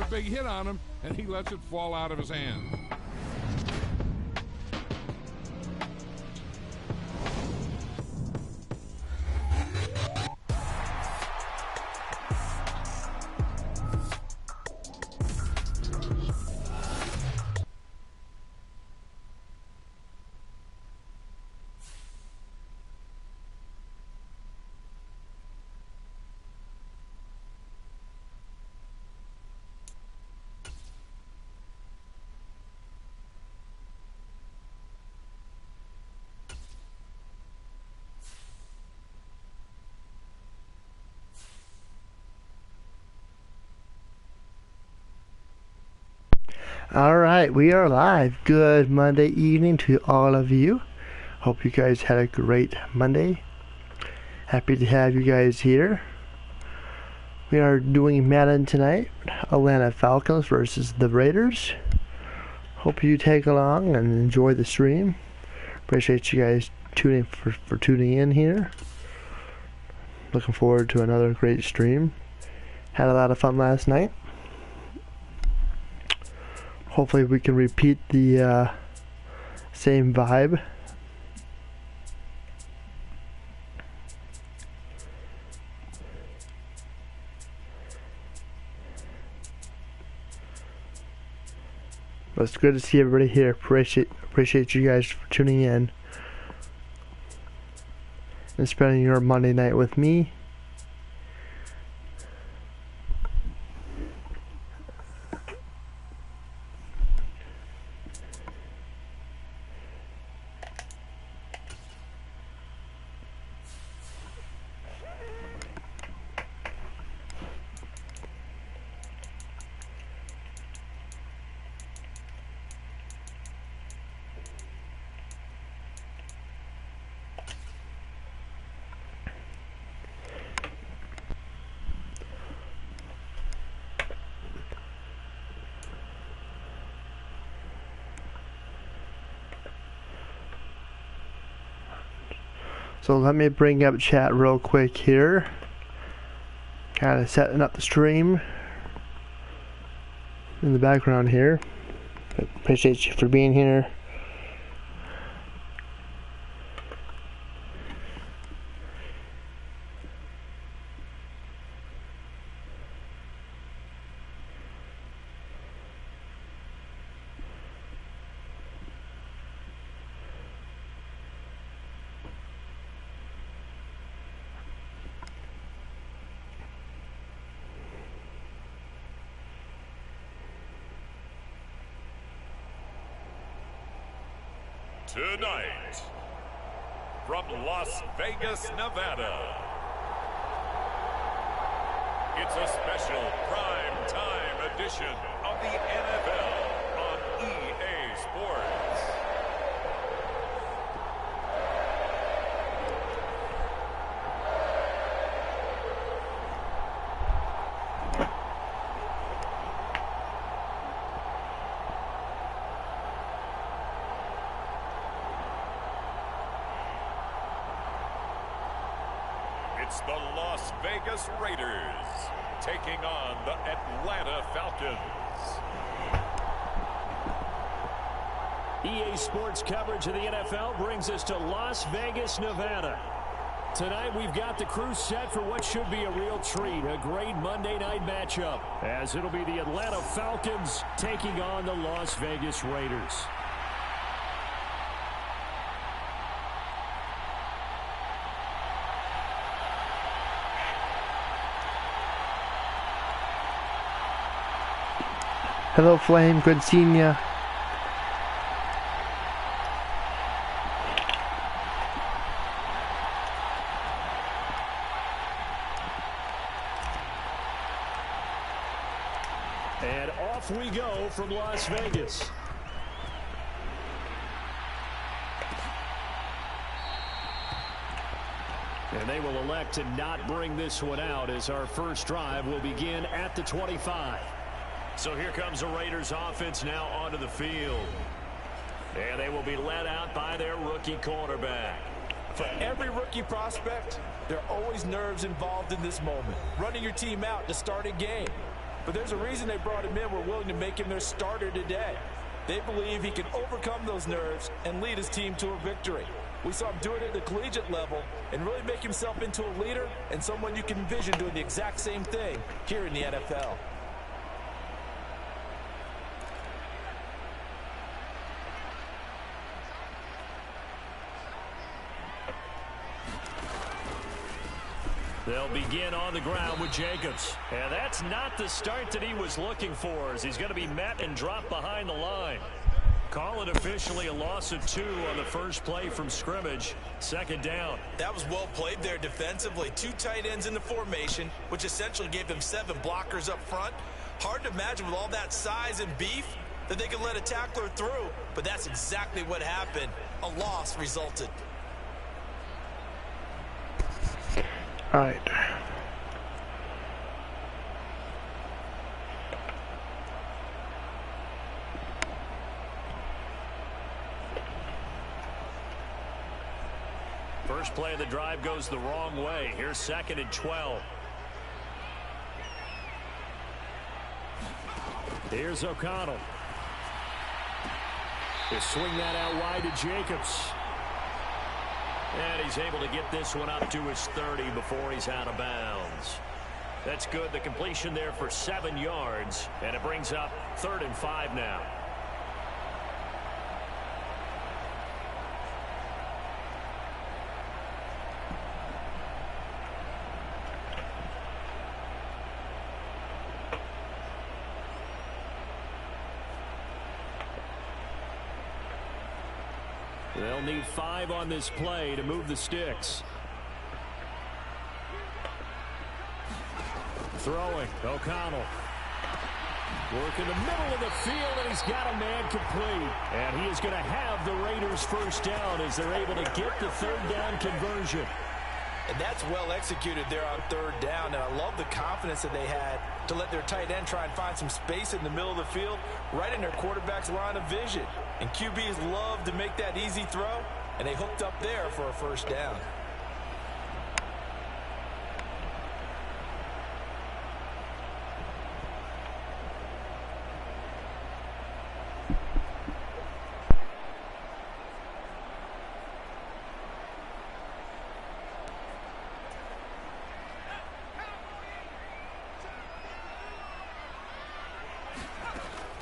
a big hit on him, and he lets it fall out of his hand. Alright, we are live. Good Monday evening to all of you. Hope you guys had a great Monday. Happy to have you guys here. We are doing Madden tonight. Atlanta Falcons versus the Raiders. Hope you tag along and enjoy the stream. Appreciate you guys tuning for tuning in here. Looking forward to another great stream. Had a lot of fun last night. Hopefully we can repeat the same vibe. But it's good to see everybody here. Appreciate you guys for tuning in and spending your Monday night with me. So let me bring up chat real quick here. Kind of setting up the stream in the background here. Appreciate you for being here. Tonight, from Las Vegas, Nevada, it's a special prime time edition of the NFL on EA Sports. It's the Las Vegas Raiders taking on the Atlanta Falcons. EA Sports coverage of the NFL brings us to Las Vegas, Nevada. Tonight we've got the crew set for what should be a real treat, a great Monday night matchup, as it'll be the Atlanta Falcons taking on the Las Vegas Raiders. Hello Flame, good seeing ya. And off we go from Las Vegas. And they will elect to not bring this one out as our first drive will begin at the 25. So here comes the Raiders offense now onto the field. And they will be led out by their rookie quarterback. For every rookie prospect, there are always nerves involved in this moment. Running your team out to start a game. but there's a reason they brought him in. We're willing to make him their starter today. They believe he can overcome those nerves and lead his team to a victory. We saw him do it at the collegiate level and really make himself into a leader and someone you can envision doing the exact same thing here in the NFL. They'll begin on the ground with Jacobs. And that's not the start that he was looking for, as he's going to be met and dropped behind the line. Call it officially a loss of 2 on the first play from scrimmage. Second down. That was well played there defensively. 2 tight ends in the formation, which essentially gave them 7 blockers up front. Hard to imagine with all that size and beef that they could let a tackler through, but that's exactly what happened. A loss resulted. All right. First play of the drive goes the wrong way. Here's 2nd and 12. Here's O'Connell. They swing that out wide to Jacobs. And he's able to get this one up to his 30 before he's out of bounds. That's good. The completion there for 7 yards. And it brings up 3rd and 5 now. They'll need 5 on this play to move the sticks. Throwing, O'Connell. Work in the middle of the field, and he's got a man complete. And he is going to have the Raiders first down as they're able to get the 3rd down conversion. And that's well executed there on 3rd down. And I love the confidence that they had to let their tight end try and find some space in the middle of the field, right in their quarterback's line of vision. And QBs love to make that easy throw, and they hooked up there for a first down.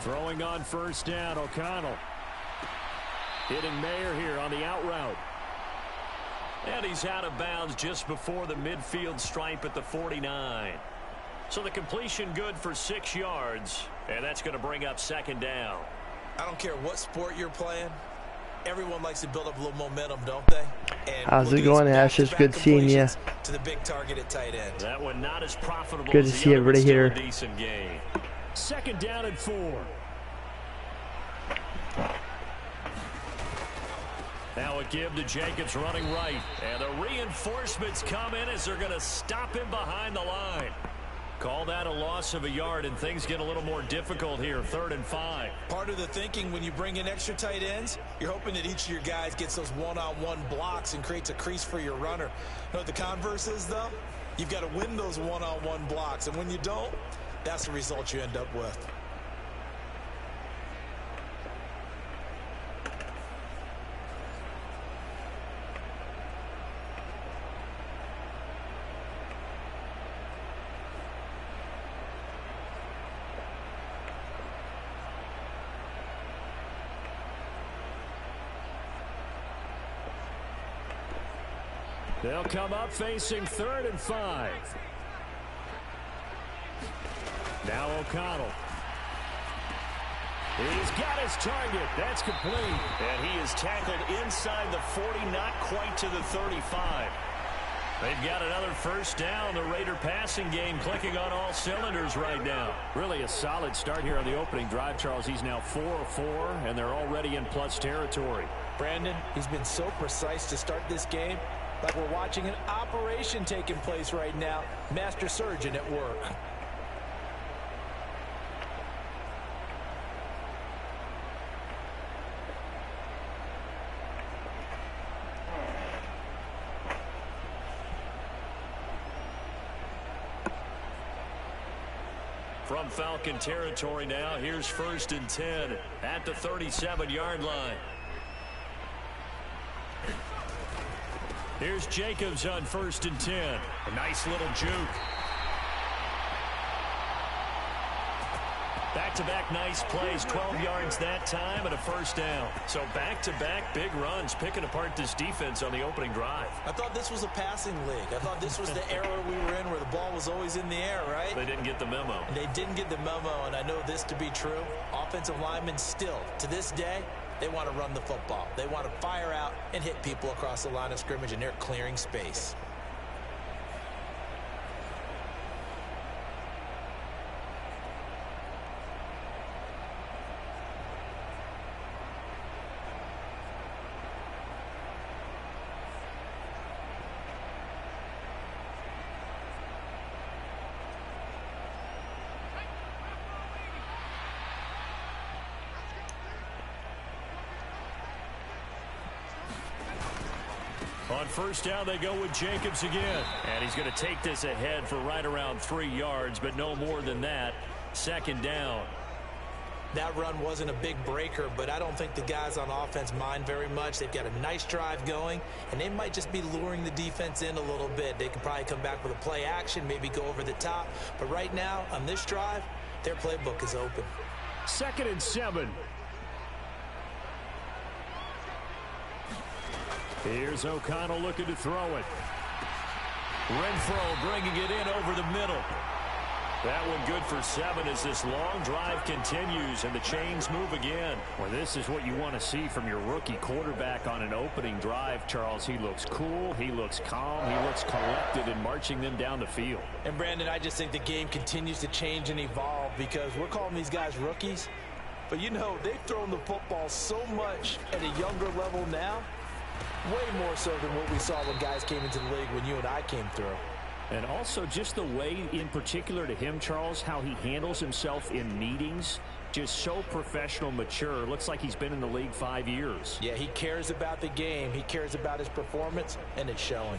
Throwing on first down, O'Connell. Hitting Mayer here on the out route. And he's out of bounds just before the midfield stripe at the 49. So the completion good for 6 yards. And that's going to bring up 2nd down. I don't care what sport you're playing. Everyone likes to build up a little momentum, don't they? And how's it going, Ash? It's good seeing you. To the big target at tight end. That one not as profitable. Good to as see everybody here. A decent game. 2nd down and 4. Now a give to Jacobs running right. And the reinforcements come in as they're going to stop him behind the line. Call that a loss of a yard, and things get a little more difficult here. 3rd and 5. Part of the thinking when you bring in extra tight ends, you're hoping that each of your guys gets those one-on-one blocks and creates a crease for your runner. You know what the converse is, though? You've got to win those one-on-one blocks, and when you don't, that's the result you end up with. They'll come up facing 3rd and 5. Now O'Connell. He's got his target. That's complete. And he is tackled inside the 40, not quite to the 35. They've got another first down. The Raider passing game clicking on all cylinders right now. Really a solid start here on the opening drive, Charles. He's now 4 of 4, and they're already in plus territory. Brandon, he's been so precise to start this game. Like we're watching an operation taking place right now. Master surgeon at work. From Falcon territory now, here's 1st and 10 at the 37-yard line. Here's Jacobs on 1st and 10. A nice little juke. Back-to-back nice plays, 12 yards that time and a 1st down. So back-to-back big runs, picking apart this defense on the opening drive. I thought this was a passing league. I thought this was the era we were in where the ball was always in the air, right? They didn't get the memo. They didn't get the memo, and I know this to be true. Offensive linemen still, to this day, they want to run the football. They want to fire out and hit people across the line of scrimmage, and they're clearing space. On 1st down, they go with Jacobs again. And he's going to take this ahead for right around 3 yards, but no more than that. 2nd down. That run wasn't a big breaker, but I don't think the guys on offense mind very much. They've got a nice drive going, and they might just be luring the defense in a little bit. They could probably come back with a play action, maybe go over the top. But right now, on this drive, their playbook is open. 2nd and 7. Here's O'Connell looking to throw it. Renfro bringing it in over the middle. That one good for 7 as this long drive continues and the chains move again. Well, this is what you want to see from your rookie quarterback on an opening drive, Charles. He looks cool, he looks calm, he looks collected in marching them down the field. And, Brandon, I just think the game continues to change and evolve because we're calling these guys rookies. But, you know, they've thrown the football so much at a younger level now, way more so than what we saw when guys came into the league when you and I came through. And also just the way, in particular to him, Charles, how he handles himself in meetings, just so professional, mature. Looks like he's been in the league 5 years. Yeah, he cares about the game. He cares about his performance, and it's showing.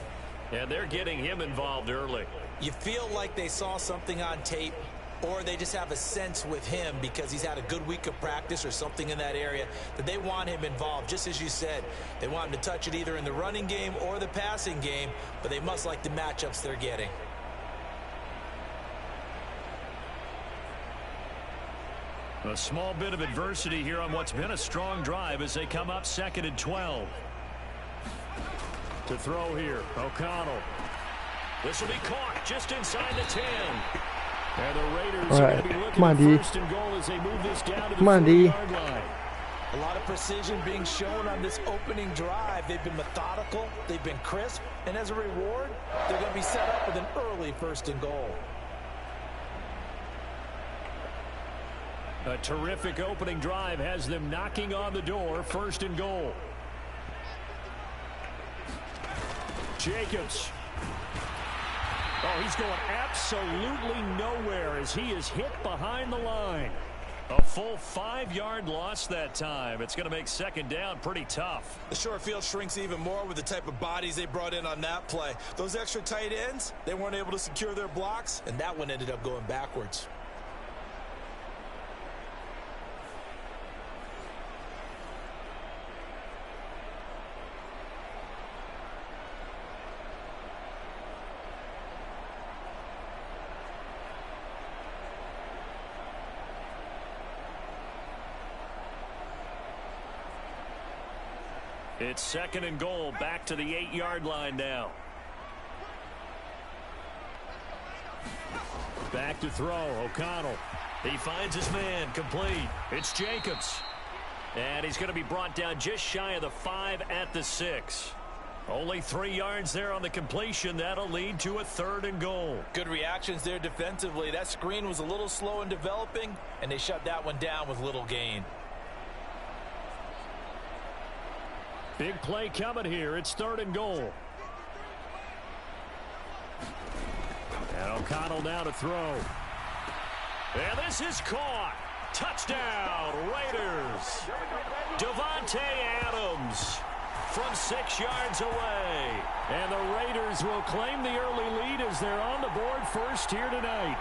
And they're getting him involved early. You feel like they saw something on tape, or they just have a sense with him because he's had a good week of practice or something in that area that they want him involved. Just as you said, they want him to touch it either in the running game or the passing game, but they must like the matchups they're getting. A small bit of adversity here on what's been a strong drive as they come up 2nd and 12. To throw here, O'Connell. This will be caught just inside the 10. And the Raiders are going to be looking at 1st and goal as they move this down to the 40-yard line. A lot of precision being shown on this opening drive. They've been methodical, they've been crisp, and as a reward, they're going to be set up with an early 1st and goal. A terrific opening drive has them knocking on the door. 1st and goal. Jacobs. Oh, he's going absolutely nowhere as he is hit behind the line. A full 5-yard loss that time. It's going to make 2nd down pretty tough. The short field shrinks even more with the type of bodies they brought in on that play. Those extra tight ends, they weren't able to secure their blocks, and that one ended up going backwards. It's 2nd and goal, back to the 8-yard line now. Back to throw, O'Connell. He finds his man, complete. It's Jacobs. And he's going to be brought down just shy of the 5 at the 6. Only 3 yards there on the completion. That'll lead to a 3rd and goal. Good reactions there defensively. That screen was a little slow in developing, and they shut that one down with little gain. Big play coming here. It's 3rd and goal. And O'Connell now to throw. And this is caught. Touchdown, Raiders. Devontae Adams from 6 yards away. And the Raiders will claim the early lead as they're on the board first here tonight.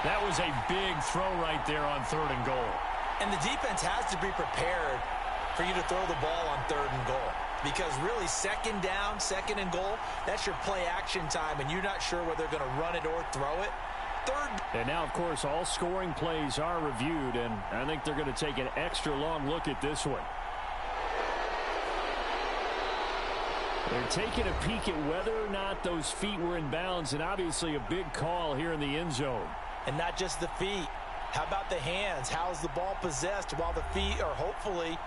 That was a big throw right there on 3rd and goal. And the defense has to be prepared for you to throw the ball on 3rd and goal. Because really, 2nd down, 2nd and goal, that's your play action time, and you're not sure whether they're going to run it or throw it. 3rd. And now, of course, all scoring plays are reviewed, and I think they're going to take an extra long look at this one. They're taking a peek at whether or not those feet were in bounds, and obviously a big call here in the end zone. And not just the feet. How about the hands? How's the ball possessed while the feet are hopefully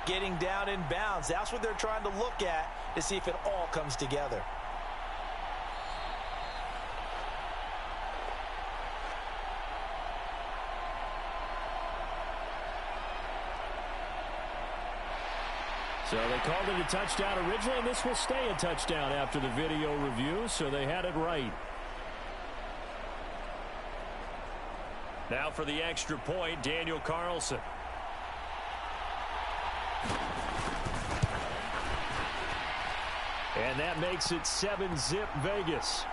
getting down in bounds? That's what they're trying to look at to see if it all comes together. So they called it a touchdown originally, and this will stay a touchdown after the video review, so they had it right. Now for the extra point, Daniel Carlson. And that makes it 7-zip Vegas.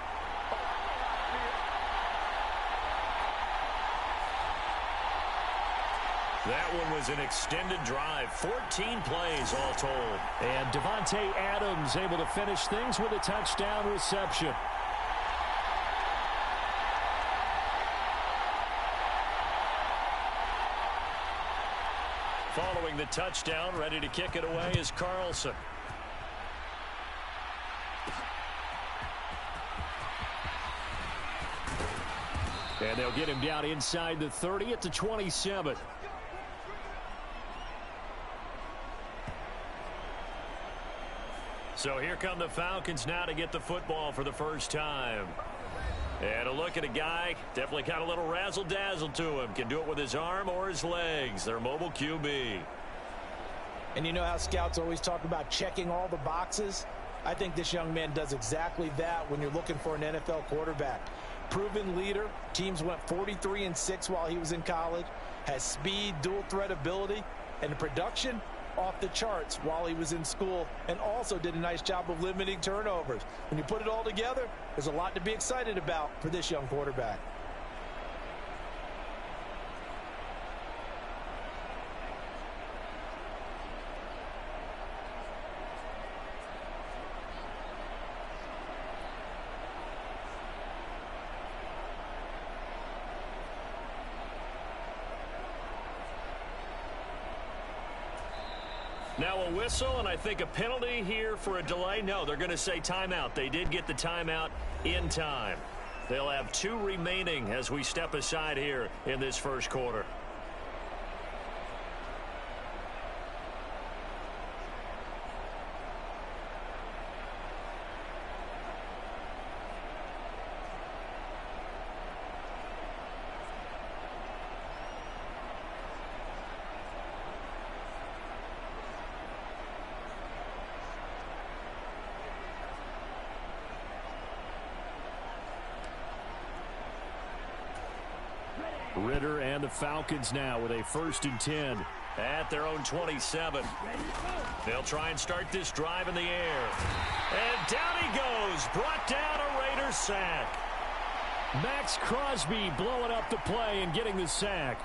That one was an extended drive, 14 plays all told. And Devontae Adams able to finish things with a touchdown reception. Following the touchdown, ready to kick it away is Carlson. And they'll get him down inside the 30 at the 27. So here come the Falcons now to get the football for the first time. And a look at a guy, definitely got a little razzle-dazzle to him. Can do it with his arm or his legs. Their mobile QB. And you know how scouts always talk about checking all the boxes? I think this young man does exactly that when you're looking for an NFL quarterback. Proven leader. Teams went 43-6 while he was in college. Has speed, dual threat ability, and the production off the charts while he was in school, and also did a nice job of limiting turnovers. When you put it all together, there's a lot to be excited about for this young quarterback. Now a whistle, and I think a penalty here for a delay. No, they're going to say timeout. They did get the timeout in time. They'll have 2 remaining as we step aside here in this first quarter. Ritter and the Falcons now with a 1st and 10 at their own 27. They'll try and start this drive in the air. And down he goes. Brought down a Raiders sack. Max Crosby blowing up the play and getting the sack.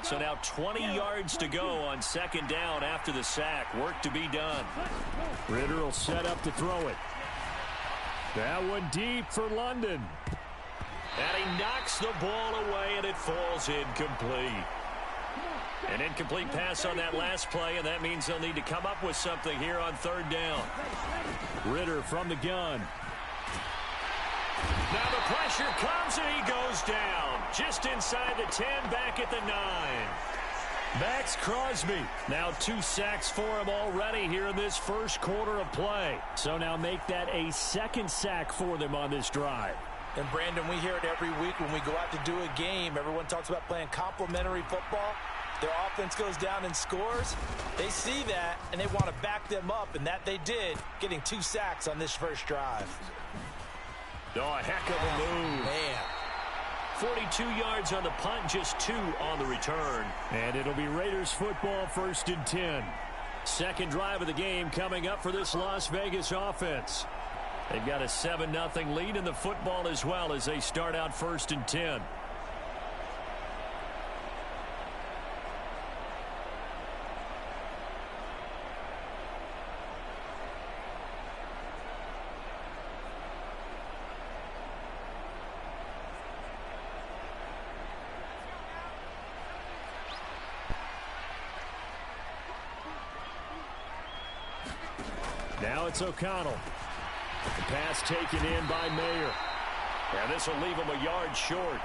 So now 20 yards to go on 2nd down after the sack. Work to be done. Ritter will set up to throw it. That one deep for London. And he knocks the ball away, and it falls incomplete. An incomplete pass on that last play, and that means they'll need to come up with something here on 3rd down. Ritter from the gun. Now the pressure comes, and he goes down. Just inside the 10, back at the 9. Max Crosby. Now 2 sacks for him already here in this first quarter of play. So now make that a 2nd sack for them on this drive. And, Brandon, we hear it every week when we go out to do a game. Everyone talks about playing complementary football. Their offense goes down and scores. They see that, and they want to back them up, and that they did, getting 2 sacks on this first drive. Oh, a heck of a move. Man. 42 yards on the punt, just 2 on the return. And it'll be Raiders football, 1st and 10. Second drive of the game coming up for this Las Vegas offense. They've got a 7-0 lead in the football as well as they start out 1st and 10. Now it's O'Connell. The pass taken in by Mayer. And this will leave him a yard short.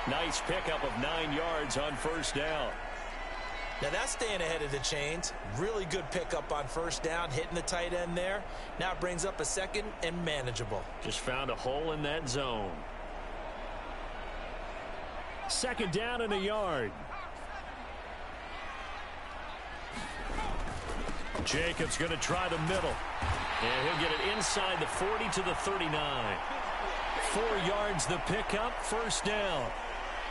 Nice pickup of 9 yards on first down. Now that's staying ahead of the chains. Really good pickup on first down, hitting the tight end there. Now it brings up a second and manageable. Just found a hole in that zone. Second down and a yard. Jacobs going to try the middle. And he'll get it inside the 40 to the 39. 4 yards the pickup, first down.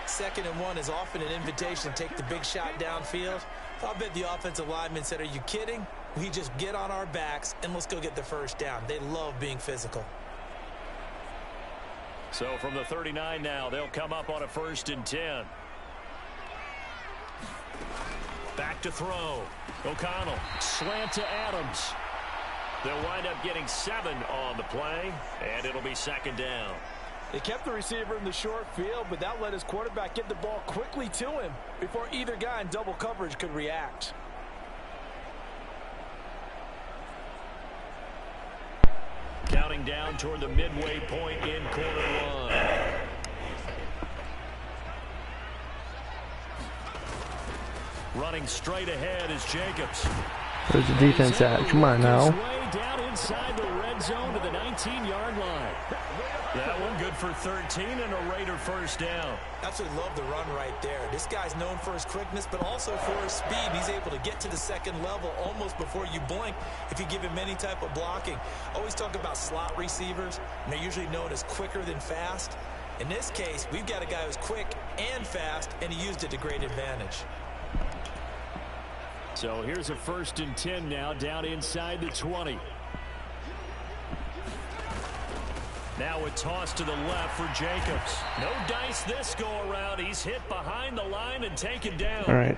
2nd and 1 is often an invitation to take the big shot downfield. I bet the offensive lineman said, are you kidding? We just get on our backs and let's go get the first down. They love being physical. So from the 39 now, they'll come up on a 1st and 10. Back to throw. O'Connell, slant to Adams. They'll wind up getting 7 on the play, and it'll be 2nd down. They kept the receiver in the short field, but that let his quarterback get the ball quickly to him before either guy in double coverage could react. Counting down toward the midway point in quarter 1. Running straight ahead is Jacobs. Where's the defense at? Come on now. Way down inside the red zone to the 19-yard line. That one good for 13 and a Raider first down. Absolutely love the run right there. This guy's known for his quickness, but also for his speed. He's able to get to the 2nd level almost before you blink if you give him any type of blocking. Always talk about slot receivers, and they're usually known as quicker than fast. In this case, we've got a guy who's quick and fast, and he used it to great advantage. So here's a 1st and 10 now, down inside the 20. Now a toss to the left for Jacobs. No dice this go-around. He's hit behind the line and taken down. All right.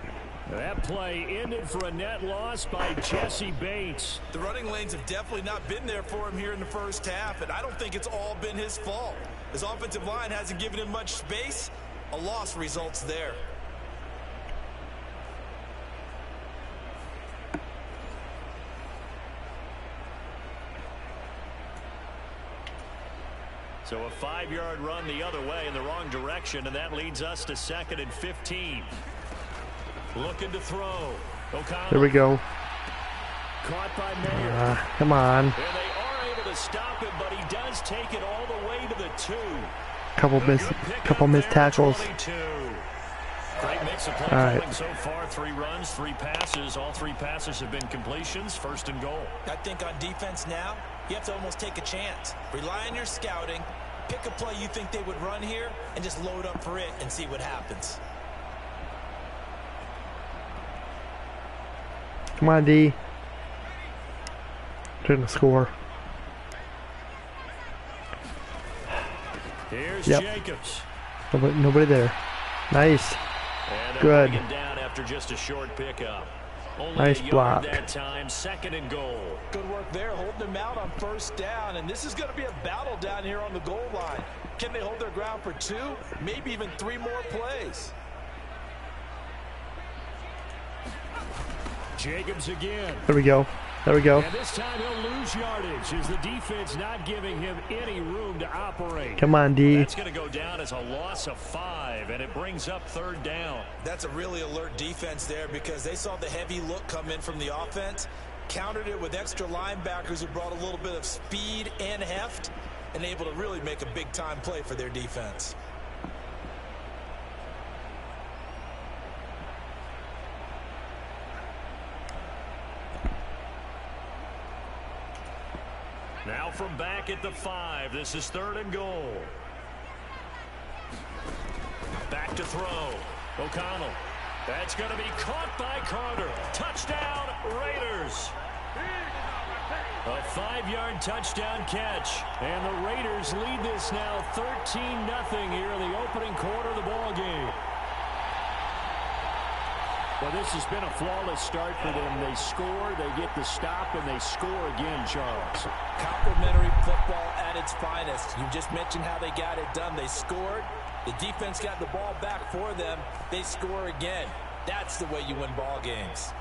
That play ended for a net loss by Jesse Bates. The running lanes have definitely not been there for him here in the first half, and I don't think it's all been his fault. His offensive line hasn't given him much space. A loss results there. So a 5-yard run the other way in the wrong direction, and that leads us to 2nd and 15. Looking to throw. O'Connell. There we go. Caught by Mayer. Come on. And they are able to stop him, but he does take it all the way to the 2. Couple missed tackles. Great mix of play calling so far. 3 runs, 3 passes. All 3 passes have been completions. 1st and goal. I think on defense now, you have to almost take a chance. Rely on your scouting. Pick a play you think they would run here and just load up for it and see what happens. Come on, D. Trying to score. Here's Jacobs. Nobody there. Nice. And good. Down after just a short pickup. Only nice block. That time, 2nd and goal. Good work there, holding them out on 1st down, and this is going to be a battle down here on the goal line. Can they hold their ground for 2, maybe even 3 more plays? Jacobs again. There we go. There we go. And this time he'll lose yardage as the defense not giving him any room to operate. Come on, D. That's going to go down as a loss of 5, and it brings up 3rd down. That's a really alert defense there because they saw the heavy look come in from the offense, countered it with extra linebackers who brought a little bit of speed and heft, and able to really make a big-time play for their defense. Now from back at the 5, this is 3rd and goal. Back to throw. O'Connell. That's going to be caught by Carter. Touchdown, Raiders. A 5-yard touchdown catch. And the Raiders lead this now 13-0 here in the opening quarter of the ball game. Well, this has been a flawless start for them. They score, they get the stop, and they score again, Charles. Complimentary football at its finest. You just mentioned how they got it done. They scored. The defense got the ball back for them. They score again. That's the way you win ball games.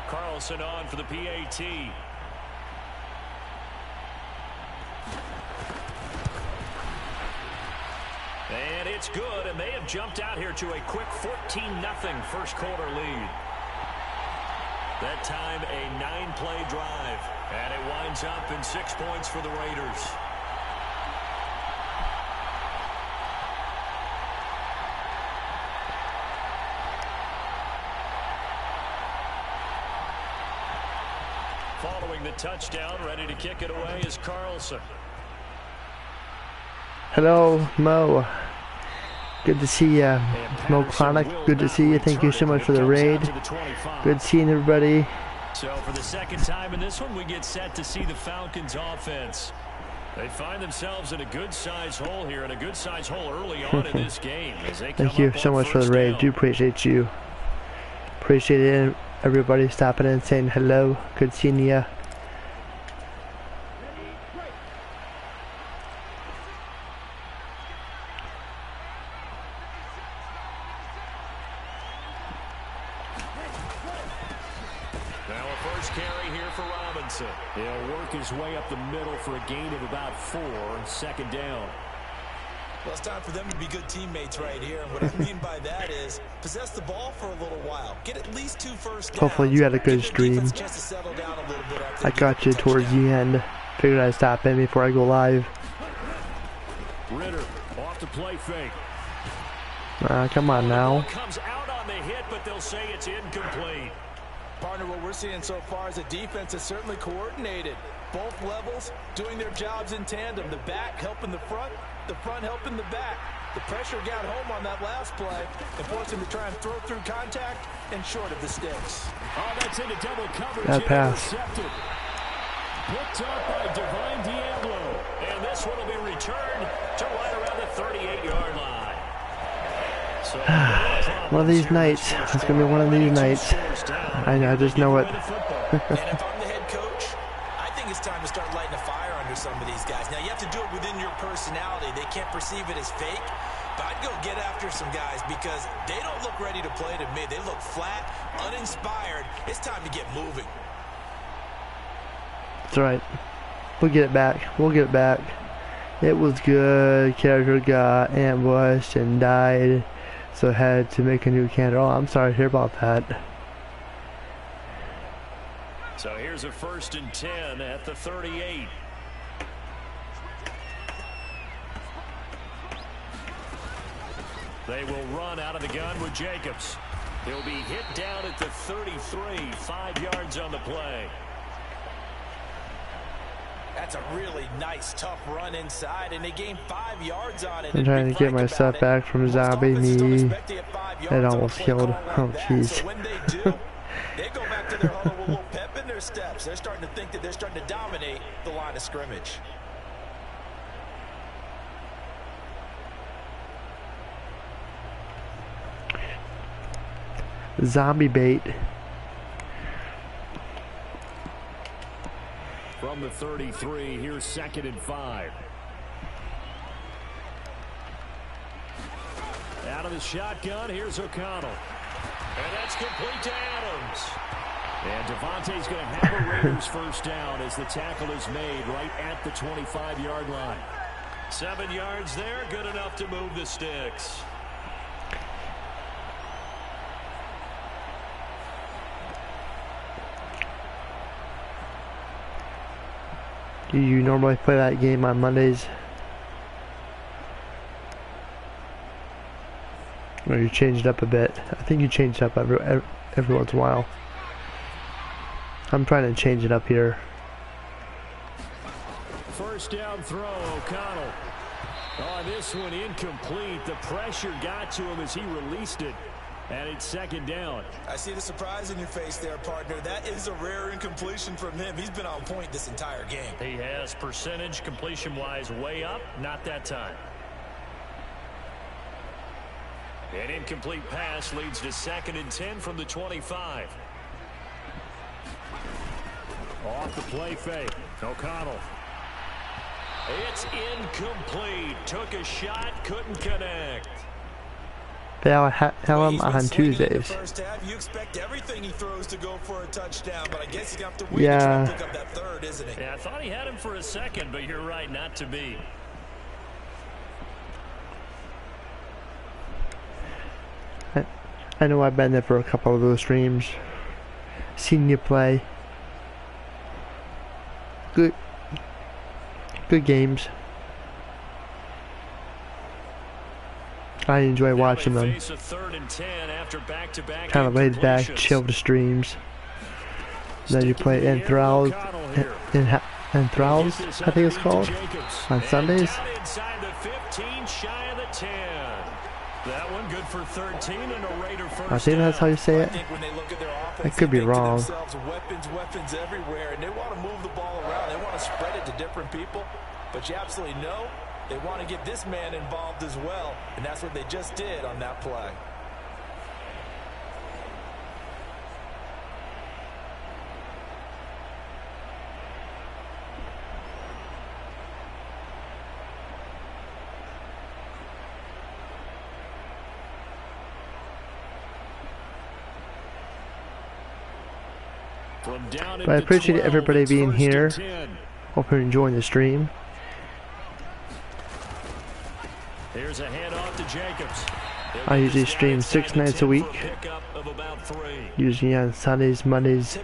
Carlson on for the PAT. And it's good, and they have jumped out here to a quick 14-0 first quarter lead. That time a 9-play drive, and it winds up in 6 points for the Raiders. Following the touchdown, ready to kick it away is Carlson. Hello, Mo. Good to see you. Mo Chronic, good to see you. Thank you so much for the raid. Good seeing everybody. So for the second time in this one, we get set to see the Falcons offense. They find themselves in a good-sized hole here, and a good-sized hole early on in this game. As they Thank you so much for the raid. Do appreciate you. Appreciate it, everybody stopping in and saying hello. Good seeing you. He'll work his way up the middle for a gain of about 4, second down. Well, it's time for them to be good teammates right here. What I mean by that is possess the ball for a little while. Get at least 2 first downs. Hopefully you had a good stream. I got you towards the end. Figured I'd stop in before I go live. Ritter off the play fake. Come on now. Comes out on the hit, but they'll say it's incomplete. Partner, what we're seeing so far is a defense that's certainly coordinated. Both levels doing their jobs in tandem. The back helping the front helping the back. The pressure got home on that last play and forced him to try and throw through contact and short of the sticks. Oh, that's into double coverage. That pass. Intercepted. Picked up by Divine Diablo. And this one will be returned to right around the 38-yard line. So one of these nights. It's going to be one of these nights. I just know it. And if I'm the head coach, I think it's time to start lighting a fire under some of these guys. Now, you have to do it within your personality. They can't perceive it as fake. But I'd go get after some guys because they don't look ready to play to me. They look flat, uninspired. It's time to get moving. That's right. We'll get it back. We'll get it back. It was good. Character got ambushed and died. So had to make a new candidate. Oh, I'm sorry to hear about that. So here's a 1st and 10 at the 38. They will run out of the gun with Jacobs. He'll be hit down at the 33, 5 yards on the play. That's a really nice, tough run inside, and they gained 5 yards on it. I'm trying to get my stuff back from zombie me. That almost killed. Oh, jeez. So when they do, they go back to their huddle with a little pep in their steps. They're starting to think that they're starting to dominate the line of scrimmage. Zombie bait. From the 33, here's 2nd and 5. Out of the shotgun, here's O'Connell. And that's complete to Adams. And Devontae's going to have a Raiders first down as the tackle is made right at the 25-yard line. 7 yards there, good enough to move the sticks. Do you normally play that game on Mondays? Or you change it up a bit? I think you change it up every once in a while. I'm trying to change it up here. First down throw, O'Connell. Oh, this one incomplete. The pressure got to him as he released it. And it's 2nd down. I see the surprise in your face there, partner. That is a rare incompletion from him. He's been on point this entire game. He has percentage completion-wise way up. Not that time. An incomplete pass leads to 2nd and 10 from the 25. Off the play fake. O'Connell. It's incomplete. Took a shot, couldn't connect. They'll have him on Tuesdays. First half, you expect everything he throws to go for a touchdown, but I guess he's got to wait Yeah. to try and pick up that third, isn't he? Yeah, I thought he had him for a second, but you're right, not to be. I know I've been there for a couple of those streams. Seen you play. Good games. I enjoy watching them. Kind of laid back, chilled streams. Then you play N.O.R.A, I think it's called, on Sundays. That one good for 13 and a Raider first I think that's how you say it. I think when they look at their offense, I could be they think to wrong. themselves, weapons everywhere, and they want to move the ball around. They want to spread it to different people, but you absolutely know they want to get this man involved as well, and that's what they just did on that play. But I appreciate everybody being here. Hope you're enjoying the stream. Here's a handoff to Jacobs. I usually stream 6 nights a week. Usually on Sundays, Mondays,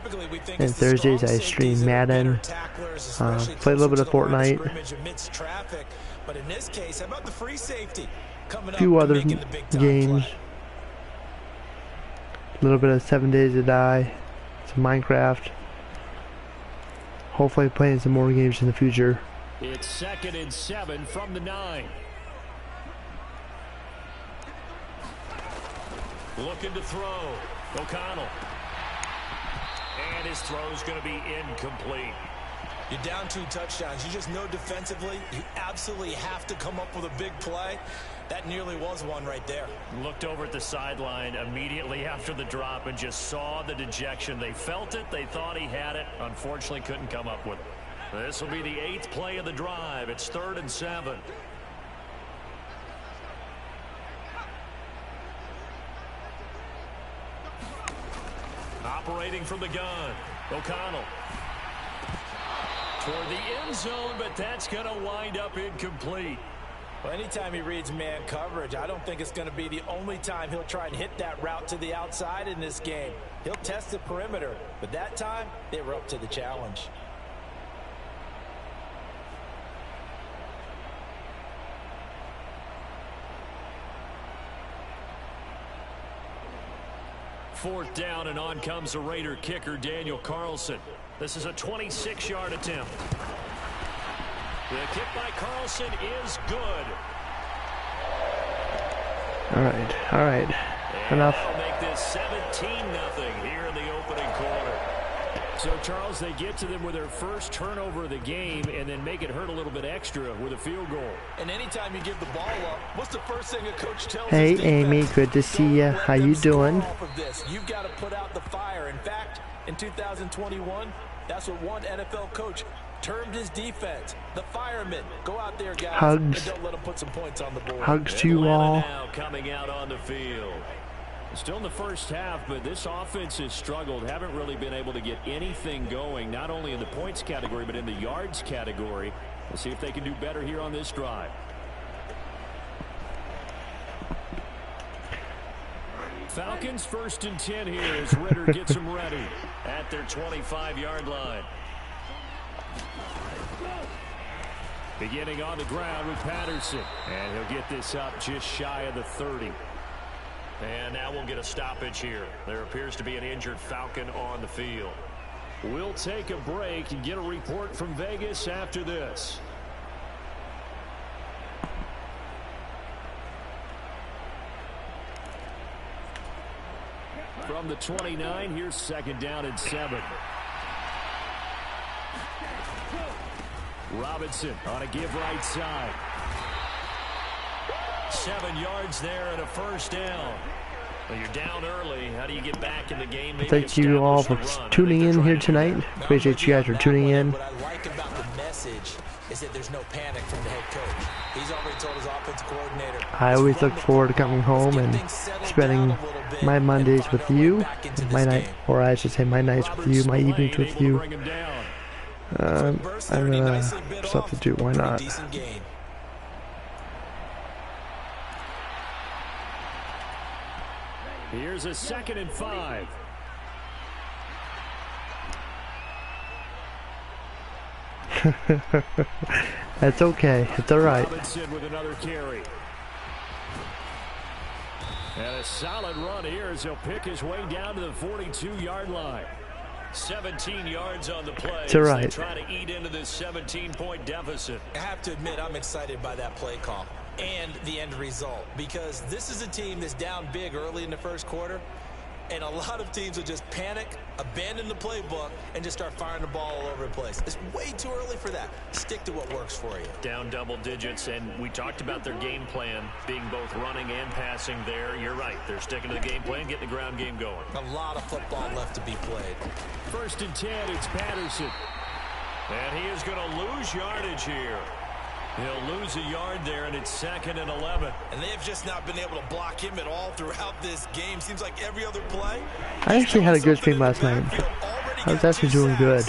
and Thursdays I stream Madden. Play a little bit of Fortnite. A few other games. A little bit of 7 Days to Die. Some Minecraft. Hopefully playing some more games in the future. It's 2nd and 7 from the 9. Looking to throw. O'Connell. And his throw's going to be incomplete. You're down 2 touchdowns. You just know defensively you absolutely have to come up with a big play. That nearly was one right there. Looked over at the sideline immediately after the drop and just saw the dejection. They felt it. They thought he had it. Unfortunately, couldn't come up with it. This will be the 8th play of the drive. It's 3rd and 7. Operating from the gun. O'Connell. Toward the end zone, but that's going to wind up incomplete. Well, anytime he reads man coverage, I don't think it's going to be the only time he'll try and hit that route to the outside in this game. He'll test the perimeter, but that time they were up to the challenge. Fourth down, and on comes the Raider kicker, Daniel Carlson. This is a 26-yard attempt. The kick by Carlson is good. All right. Enough. They'll make this 17-0 here in the opening quarter. So, Charles, they get to them with their first turnover of the game and then make it hurt a little bit extra with a field goal. And anytime you give the ball up, what's the first thing a coach tells us? Hey, Amy, good to see you. How you doing? You've got to put out the fire. In fact, in 2021, that's what one NFL coach termed his defense, the firemen. Go out there, guys, Hugs. and don't let them put some points on the board. Hugs to you all. Now coming out on the field. Still in the first half, but this offense has struggled. Haven't really been able to get anything going, not only in the points category, but in the yards category. We'll see if they can do better here on this drive. Falcons 1st and 10 here as Ritter gets them ready at their 25-yard line. Beginning on the ground with Patterson. And he'll get this up just shy of the 30. And now we'll get a stoppage here. There appears to be an injured Falcon on the field. We'll take a break and get a report from Vegas after this. From the 29, here's 2nd down and 7. Robinson on a give right side. 7 yards there and a first down. Well, you're down early. How do you get back in the game? Thank you all for tuning in here tonight. Appreciate you guys for tuning in. What I like about the message is that there's no panic from the head coach. He's already told his offensive coordinator. I always look forward to coming home and spending my Mondays with you, my night, or I should say my nights with you, my evenings with you. I'm gonna substitute. Why not? Here's a 2nd and 5. That's okay. It's all right. Robinson with another carry. And a solid run here as he'll pick his way down to the 42-yard line. 17 yards on the play. It's all right. They try to eat into this 17-point deficit. I have to admit, I'm excited by that play call and the end result, because this is a team that's down big early in the first quarter, and a lot of teams will just panic, abandon the playbook, and just start firing the ball all over the place. It's way too early for that. Stick to what works for you. Down double digits, and we talked about their game plan being both running and passing there. You're right. They're sticking to the game plan, getting the ground game going. A lot of football left to be played. 1st and 10, it's Patterson. And he is going to lose yardage here. He'll lose a yard there, and it's 2nd and 11. And they've just not been able to block him at all throughout this game. Seems like every other play. I actually had a good stream last night. I was actually doing good.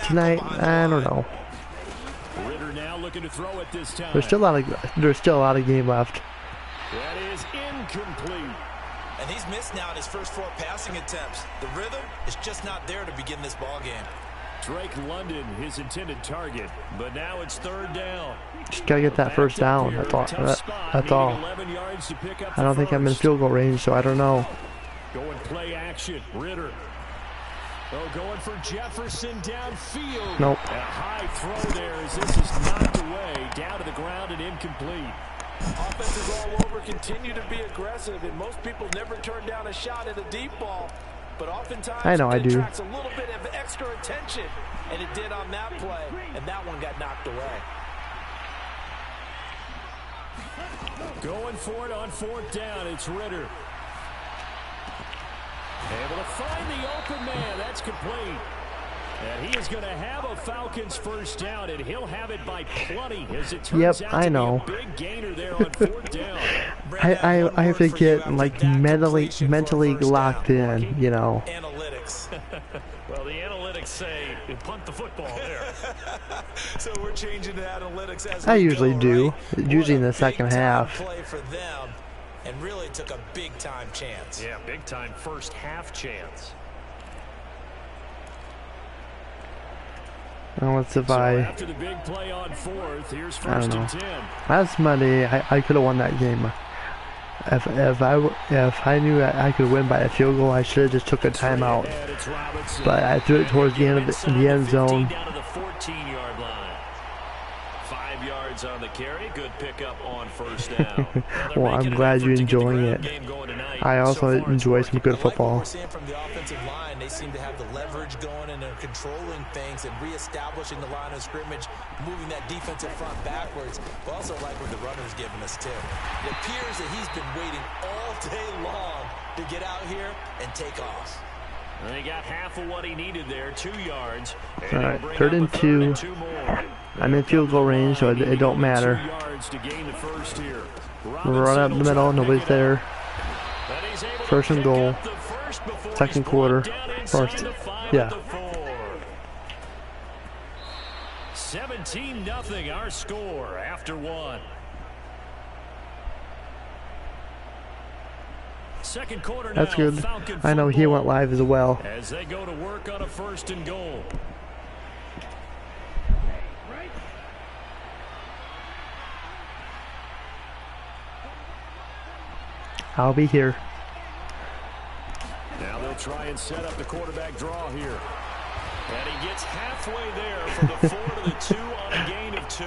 Tonight, I don't know. Ritter now looking to throw it this time. There's still a lot of game left. That is incomplete. And he's missed now in his first 4 passing attempts. The rhythm is just not there to begin this ball game. Drake London, his intended target, but now it's 3rd down. Just gotta get that first down. That's all. I don't think I'm in field goal range, so I don't know. Going play action, Ritter. Oh, going for Jefferson downfield. Nope. A high throw there as this is knocked away, down to the ground and incomplete. Offenses all over continue to be aggressive, and most people never turn down a shot at a deep ball. But oftentimes I know I do. It attracts a little bit of extra attention, and it did on that play, and that one got knocked away. Going for it on 4th down, it's Ritter. Able to find the open man, that's complete. And he is going to have a Falcons first down, and he'll have it by plenty as it turns out I know. to be a big gainer there on 4th down. I have to get like mentally locked in, you know. Analytics. Well, the analytics say punt the football there. So we're changing to analytics as I we usually go, do, right? usually in the What a second big-time half. Play for them, and really took a big-time chance. Yeah, big-time first half chance. Well, let's see if So after the big play on 4th, here's 1st and 10. Last Monday, I could have won that game. If I knew I could win by a field goal, I should have just took a timeout. But I threw it towards the end of the end zone. Down to the 14-yard line. 5 yards on the carry. Good pickup on 1st down. Well, I'm glad you're enjoying it. I also enjoy some good football. We're seeing from the offensive line, they seem to have the leverage going, and they're controlling things and reestablishing the line of scrimmage, moving that defensive front backwards. We also like what the runner's giving us too. It appears that he's been waiting all day long to get out here and take off. And he got half of what he needed there, 2 yards. All right, 3rd and 2. I'm in field goal range, so it don't matter. 2 yards to gain the first here. Run up the middle, nobody's there. 1st and goal. 2nd quarter. First, yeah. 17-0 our score after 1. 2nd quarter now. That's good. Falcon I know he football went live as well. as they go to work on a 1st and goal. I'll be here. Now they'll try and set up the quarterback draw here. And he gets halfway there from the 4 to the 2 on a gain of 2.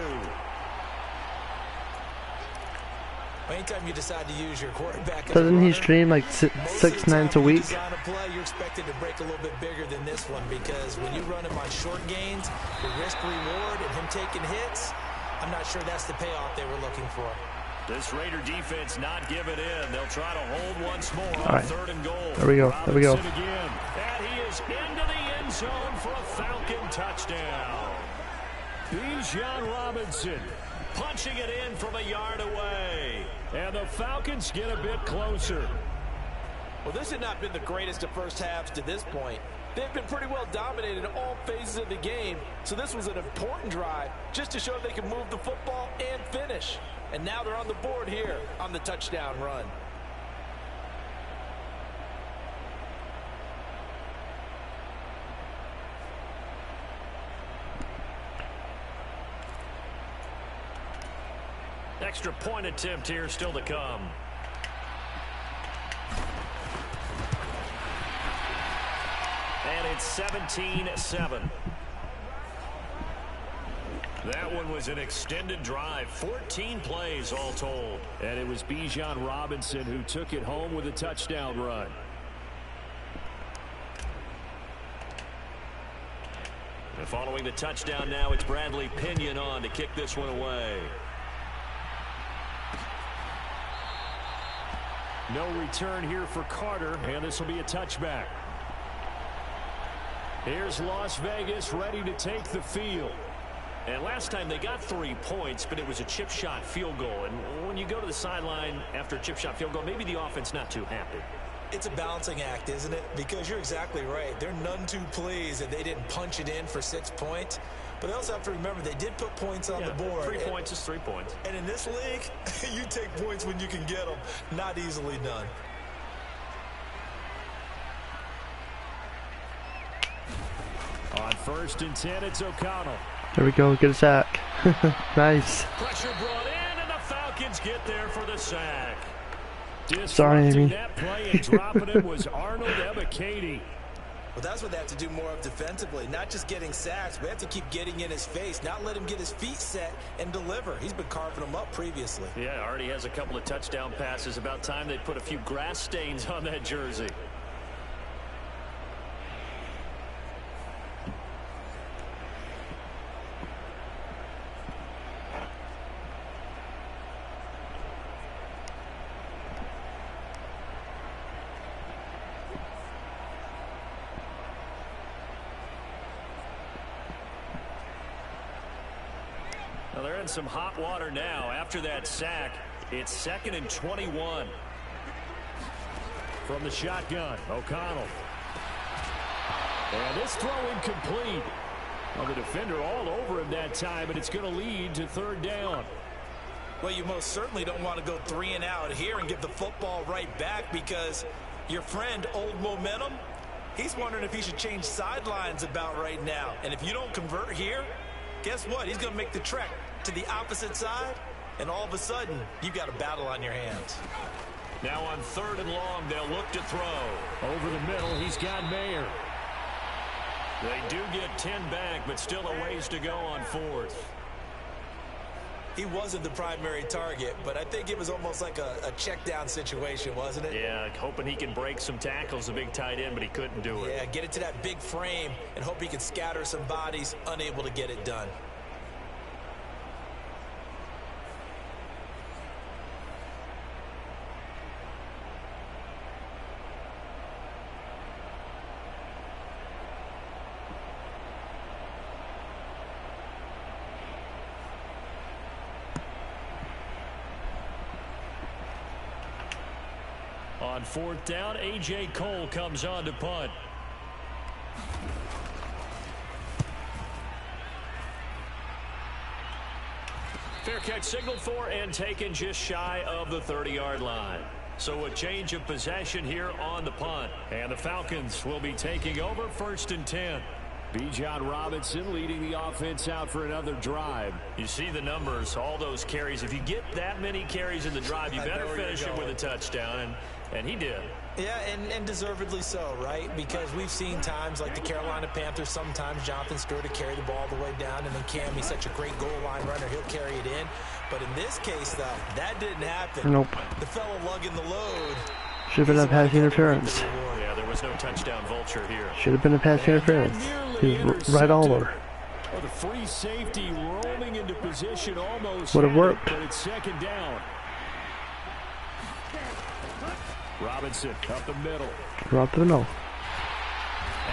Anytime you decide to use your quarterback, Doesn't he stream like 6 nights a week? You're expected to break a little bit bigger than this one, because when you run him on short gains, the risk reward and him taking hits, I'm not sure that's the payoff they were looking for. This Raider defense not giving in. They'll try to hold once more on All right. 3rd and goal. There we go. There we go. Robinson again. And he is into the end zone for a Falcon touchdown. Bijan Robinson punching it in from a yard away. And the Falcons get a bit closer. Well, this had not been the greatest of first halves to this point. They've been pretty well dominated in all phases of the game, so this was an important drive just to show they can move the football and finish. And now they're on the board here on the touchdown run. Extra point attempt here still to come. And it's 17-7. That one was an extended drive, 14 plays all told. And it was Bijan Robinson who took it home with a touchdown run. And following the touchdown now, it's Bradley Pinion on to kick this one away. No return here for Carter, and this will be a touchback. Here's Las Vegas ready to take the field. And last time they got 3 points, but it was a chip shot field goal. And when you go to the sideline after a chip shot field goal, maybe the offense not too happy. It's a balancing act, isn't it? Because you're exactly right. They're none too pleased that they didn't punch it in for 6 points. But they also have to remember they did put points on the board. 3 points is 3 points. And in this league, you take points when you can get them. Not easily done. On 1st and 10, it's O'Connell. There we go, get a sack. Nice. Pressure brought in, and the Falcons get there for the sack. Sorry, Amy. That play and dropping it was Arnold Ebiketie. Well, that's what they have to do more of defensively. Not just getting sacks, but they have to keep getting in his face. Not let him get his feet set and deliver. He's been carving them up previously. Yeah, already has a couple of touchdown passes. About time they put a few grass stains on that jersey. Well, they're in some hot water now. After that sack, it's 2nd and 21. From the shotgun, O'Connell. And this throw incomplete. Well, the defender all over him that time, and it's going to lead to 3rd down. Well, you most certainly don't want to go 3 and out here and give the football right back, because your friend, Old Momentum, he's wondering if he should change sidelines about right now. And if you don't convert here, guess what? He's going to make the trek to the opposite side, and all of a sudden, you've got a battle on your hands. Now on 3rd and long, they'll look to throw. Over the middle, he's got Mayer. They do get 10 back, but still a ways to go on 4th. He wasn't the primary target, but I think it was almost like a check down situation, wasn't it? Yeah, hoping he can break some tackles, a big tight end, but he couldn't do it. Yeah, get it to that big frame and hope he can scatter some bodies, unable to get it done. On 4th down, A.J. Cole comes on to punt. Fair catch signaled for and taken just shy of the 30-yard line. So a change of possession here on the punt. And the Falcons will be taking over 1st and 10. Bijan Robinson leading the offense out for another drive. You see the numbers, all those carries. If you get that many carries in the drive, you better finish it with a touchdown, and he did. Yeah, and deservedly so, right? Because we've seen times like the Carolina Panthers, sometimes Jonathan Stewart to carry the ball all the way down, and then Cam, he's such a great goal line runner, he'll carry it in. But in this case, though, that didn't happen. Nope. The fellow lugging the load. Should have been a pass interference. Yeah, there was no touchdown vulture here. Should have been a pass interference. He's right all over. Well, the free safety rolling into position almost would have worked. But it's 2nd down. Robinson up the middle. Go up to the middle.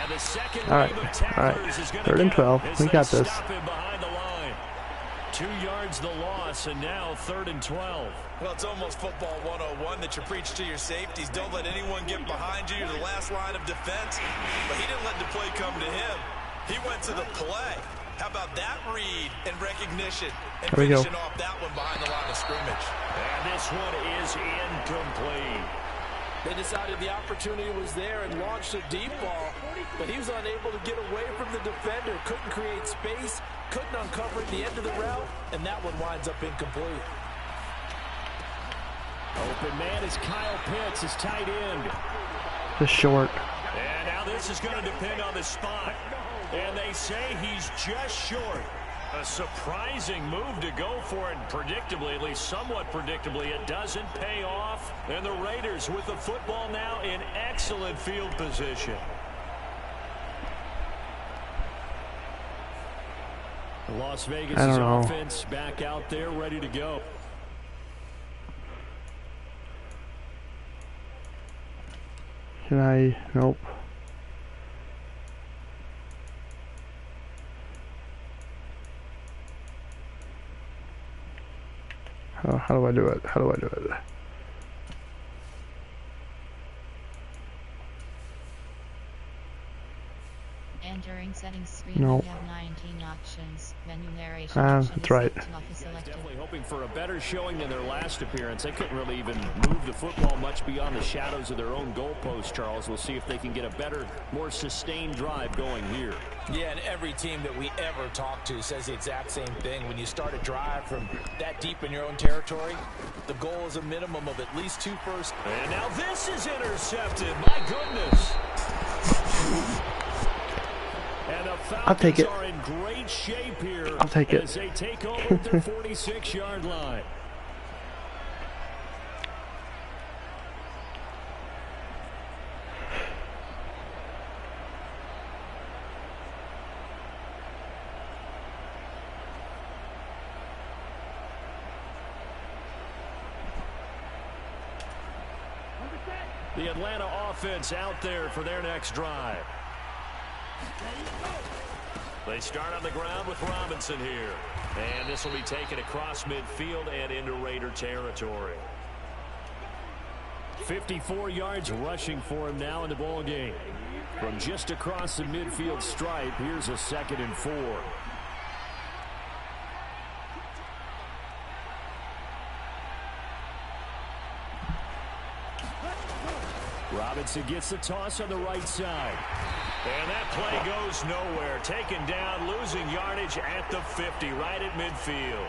And the second All right. wave of All right. tacklers is gonna 3rd and 12. as We they got this. stop him behind the line. 2 yards the loss, and now 3rd and 12. Well, it's almost football 101 that you preach to your safeties. Don't let anyone get behind you. You're the last line of defense. But he didn't let the play come to him. He went to the play. How about that read and recognition and finishing off that one behind the line of scrimmage. And this one is incomplete. They decided the opportunity was there and launched a deep ball, but he was unable to get away from the defender, couldn't create space, couldn't uncover at the end of the route, and that one winds up incomplete. Open man is Kyle Pitts, his tight end. Just short. And now this is going to depend on the spot. And they say he's just short. A surprising move to go for it, predictably, at least somewhat predictably, it doesn't pay off. And the Raiders with the football now in excellent field position. Las Vegas' offense back out there ready to go. Can I? Nope. How do I do it? How do I do it? Entering settings screen, no. you have 19 options. Menu narration. That's right. Definitely hoping for a better showing than their last appearance. They couldn't really even move the football much beyond the shadows of their own goalpost, Charles. We'll see if they can get a better, more sustained drive going here. Yeah, and every team that we ever talk to says the exact same thing. When you start a drive from that deep in your own territory, the goal is a minimum of at least 2 firsts. And now this is intercepted. My goodness. And the Falcons are in great shape here. I'll take it. As they take over at their 46-yard line. The Atlanta offense out there for their next drive. They start on the ground with Robinson here. And this will be taken across midfield and into Raider territory. 54 yards rushing for him now in the ball game. From just across the midfield stripe, here's a 2nd and 4. Robinson gets the toss on the right side. And that play goes nowhere. Taken down, losing yardage at the 50, right at midfield.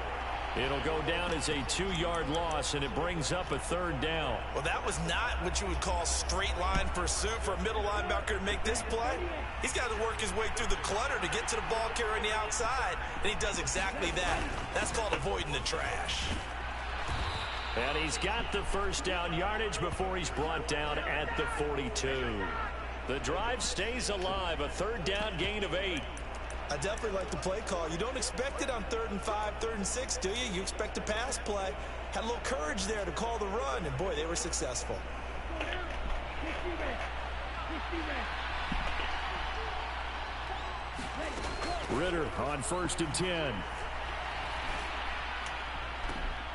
It'll go down as a 2-yard loss, and it brings up a 3rd down. Well, that was not what you would call straight line pursuit for a middle linebacker to make this play. He's got to work his way through the clutter to get to the ball carrier on the outside, and he does exactly that. That's called avoiding the trash. And he's got the 1st down yardage before he's brought down at the 42. The drive stays alive, a 3rd down gain of 8. I definitely like the play call. You don't expect it on 3rd and 5, 3rd and 6, do you? You expect a pass play. Had a little courage there to call the run, and boy, they were successful. Ritter on 1st and 10.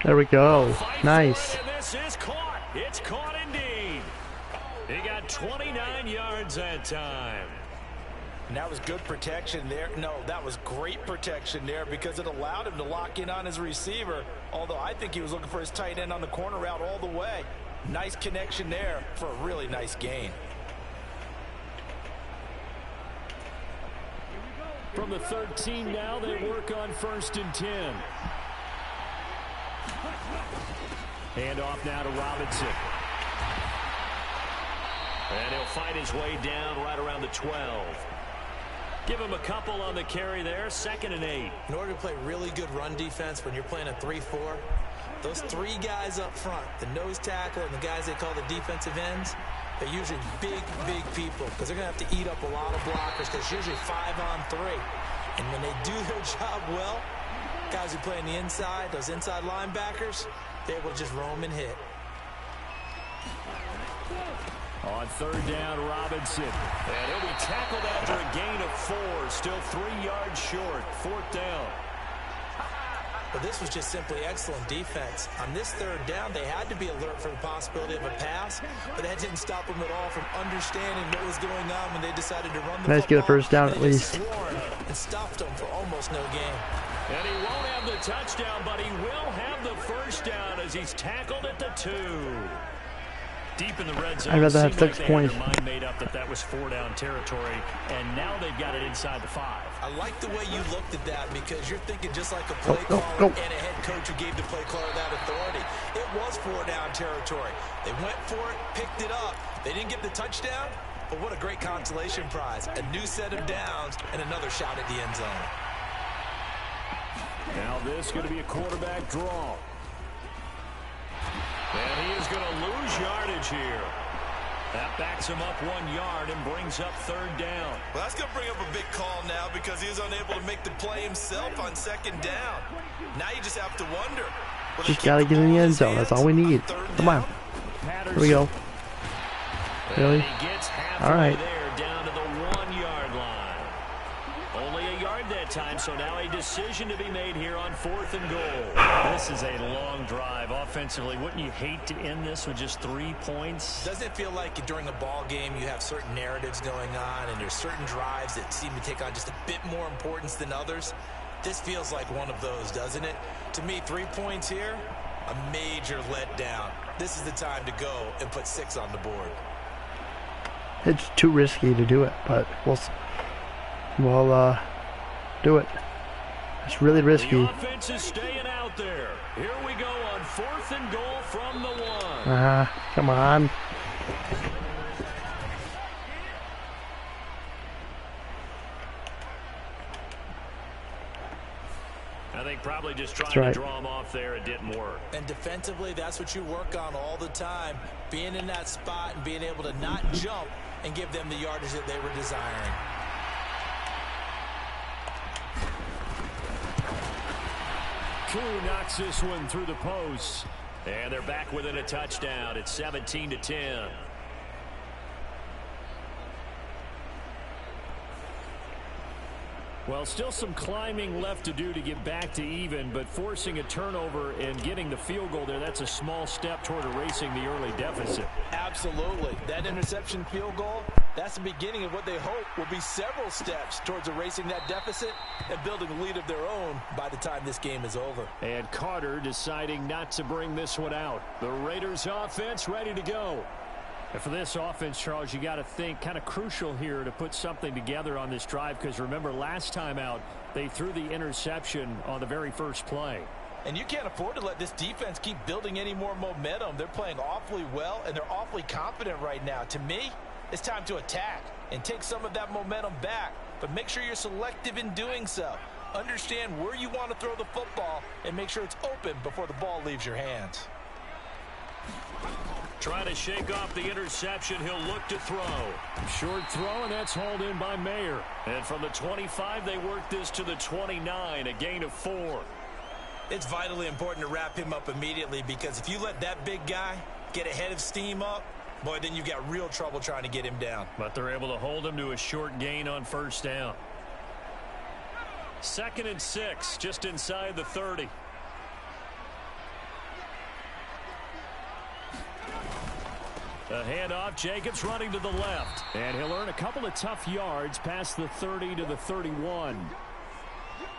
There we go. Nice. And this is caught. It's caught indeed. He got 29 yards that time. And that was good protection there. No, that was great protection there because it allowed him to lock in on his receiver, although I think he was looking for his tight end on the corner route all the way. Nice connection there for a really nice gain. From the 13 now, they work on 1st and 10. Hand off now to Robinson. And he'll fight his way down right around the 12. Give him a couple on the carry there. 2nd and 8. In order to play really good run defense when you're playing a 3-4, those 3 guys up front, the nose tackle and the guys they call the defensive ends, they're usually big people because they're going to have to eat up a lot of blockers because it's usually 5 on 3. And when they do their job well, guys who play on the inside, those inside linebackers, they will just roam and hit. On 3rd down, Robinson. And he'll be tackled after a gain of 4. Still 3 yards short. 4th down. But this was just simply excellent defense. On this third down, they had to be alert for the possibility of a pass, but that didn't stop them at all from understanding what was going on when they decided to run the football. Nice, get a first down at least. And stopped them for almost no gain. And he won't have the touchdown, but he will have the first down as he's tackled at the 2. Deep in the red zone. I'd rather have 6 points. Their mind made up that was 4-down territory, and now they've got it inside the 5. I like the way you looked at that because you're thinking just like a play caller and a head coach who gave the play caller that authority. It was 4-down territory. They went for it, picked it up. They didn't get the touchdown, but what a great consolation prize. A new set of downs and another shot at the end zone. Now this is going to be a quarterback draw. And he is going to lose yardage here. That backs him up 1 yard and brings up 3rd down. Well, that's going to bring up a big call now because he was unable to make the play himself on 2nd down. Now you just have to wonder. Just got to get in the end zone. That's all we need. Come on. Here we go. Really? He gets halfway all right. there down to the 1-yard line. Only a yard that time, so now a decision to be made here on 4th and goal. This is a long drive offensively. Wouldn't you hate to end this with just 3 points? Doesn't it feel like during a ball game you have certain narratives going on and there's certain drives that seem to take on just a bit more importance than others? This feels like one of those, doesn't it? To me, 3 points here, a major letdown. This is the time to go and put 6 on the board. It's too risky to do it, but we'll do it. It's really risky. The offense is staying out there. Here we go on 4th and goal from the 1. Come on. I think probably just trying right. to draw him off there, it didn't work. And defensively, that's what you work on all the time. Being in that spot and being able to not jump and give them the yardage that they were desiring. Koo knocks this one through the post. And they're back within a touchdown. It's 17-10. Well, still some climbing left to do to get back to even, but forcing a turnover and getting the field goal there, that's a small step toward erasing the early deficit. Absolutely. That interception field goal, that's the beginning of what they hope will be several steps towards erasing that deficit and building a lead of their own by the time this game is over. And Carter deciding not to bring this one out. The Raiders offense ready to go. And for this offense, Charles, you got to think kind of crucial here to put something together on this drive because remember last time out they threw the interception on the very first play. And you can't afford to let this defense keep building any more momentum. They're playing awfully well and they're awfully confident right now. To me, it's time to attack and take some of that momentum back, but make sure you're selective in doing so. Understand where you want to throw the football and make sure it's open before the ball leaves your hands. Trying to shake off the interception. He'll look to throw. Short throw, and that's hauled in by Mayer. And from the 25, they work this to the 29, a gain of 4. It's vitally important to wrap him up immediately because if you let that big guy get ahead of steam up, boy, then you've got real trouble trying to get him down. But they're able to hold him to a short gain on 1st down. 2nd and 6, just inside the 30. A handoff, Jacobs running to the left. And he'll earn a couple of tough yards past the 30 to the 31.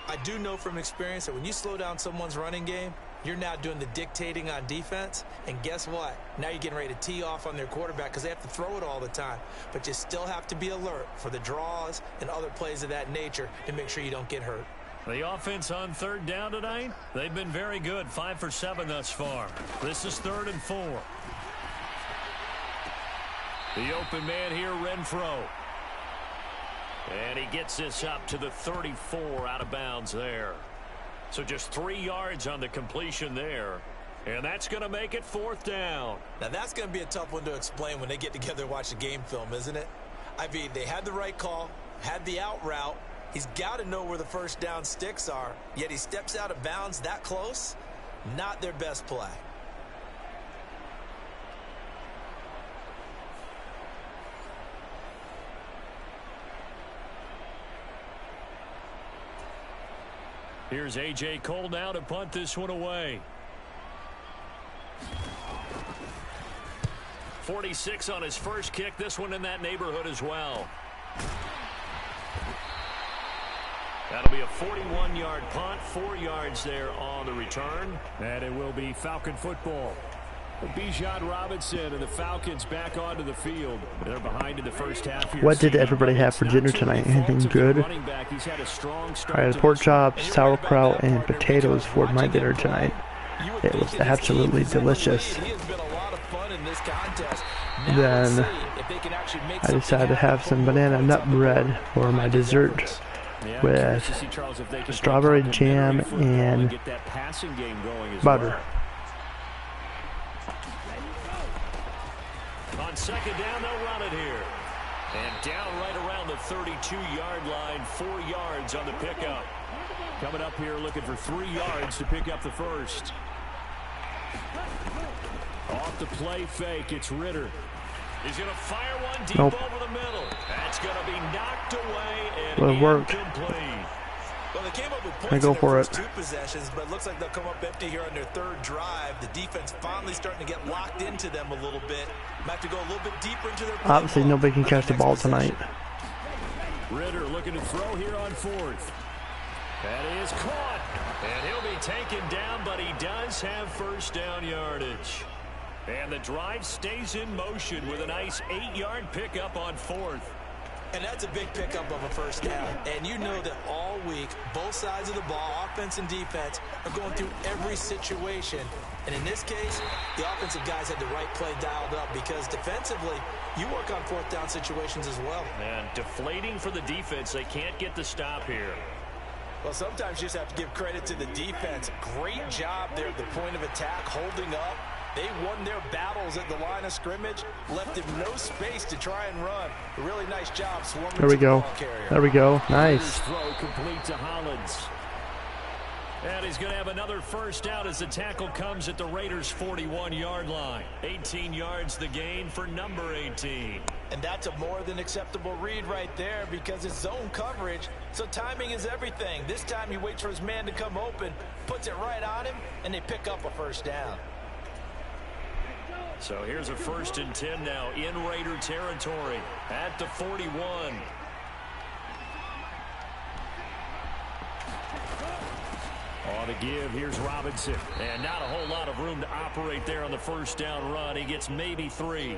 I do know from experience that when you slow down someone's running game, you're now doing the dictating on defense. And guess what? Now you're getting ready to tee off on their quarterback because they have to throw it all the time. But you still have to be alert for the draws and other plays of that nature to make sure you don't get hurt. The offense on 3rd down tonight, they've been very good. 5 for 7 thus far. This is 3rd and 4. The open man here, Renfro. And he gets this up to the 34 out of bounds there. So just 3 yards on the completion there. And that's going to make it 4th down. Now that's going to be a tough one to explain when they get together and watch the game film, isn't it? I mean, they had the right call, had the out route. He's got to know where the 1st down sticks are, yet he steps out of bounds that close. Not their best play. Here's A.J. Cole now to punt this one away. 46 on his first kick. This one in that neighborhood as well. That'll be a 41-yard punt, 4 yards there on the return. And it will be Falcon football. Bijan Robinson and the Falcons back onto the field. They're behind in the first half here. What did everybody have for dinner tonight? Anything good? I had pork chops, sauerkraut, and potatoes for my dinner tonight. It was absolutely delicious. Then I decided to have some banana nut bread for my dessert with strawberry jam and butter. On second down, they'll run it here. And down right around the 32-yard line, 4 yards on the pickup. Coming up here looking for 3 yards to pick up the first. Off the play fake, it's Ritter. He's going to fire one deep over the middle. That's going to be knocked away and incomplete. Well, they came up with I points go in their for first 2 possessions, but it looks like they'll come up empty here on their 3rd drive. The defense finally starting to get locked into them a little bit. Might have to go a little bit deeper into their Obviously, nobody can catch the ball tonight. Ritter looking to throw here on 4th. That is caught. And he'll be taken down, but he does have first down yardage. And the drive stays in motion with a nice 8-yard pickup on 4th. And that's a big pickup of a first down. And you know that all week, both sides of the ball, offense and defense, are going through every situation. And in this case, the offensive guys had the right play dialed up because defensively, you work on 4th down situations as well. And deflating for the defense. They can't get the stop here. Well, sometimes you just have to give credit to the defense. Great job there at the point of attack, holding up. They won their battles at the line of scrimmage, left him no space to try and run. A really nice job swarming There we to the go. ball carrier. There we go. Nice. Throw complete to Hollins. And he's going to have another first down as the tackle comes at the Raiders' 41-yard line. 18 yards the gain for number 18. And that's a more than acceptable read right there because it's zone coverage, so timing is everything. This time he waits for his man to come open, puts it right on him, and they pick up a first down. So here's a 1st and 10 now in Raider territory at the 41. On the give, here's Robinson. And not a whole lot of room to operate there on the first down run. He gets maybe 3.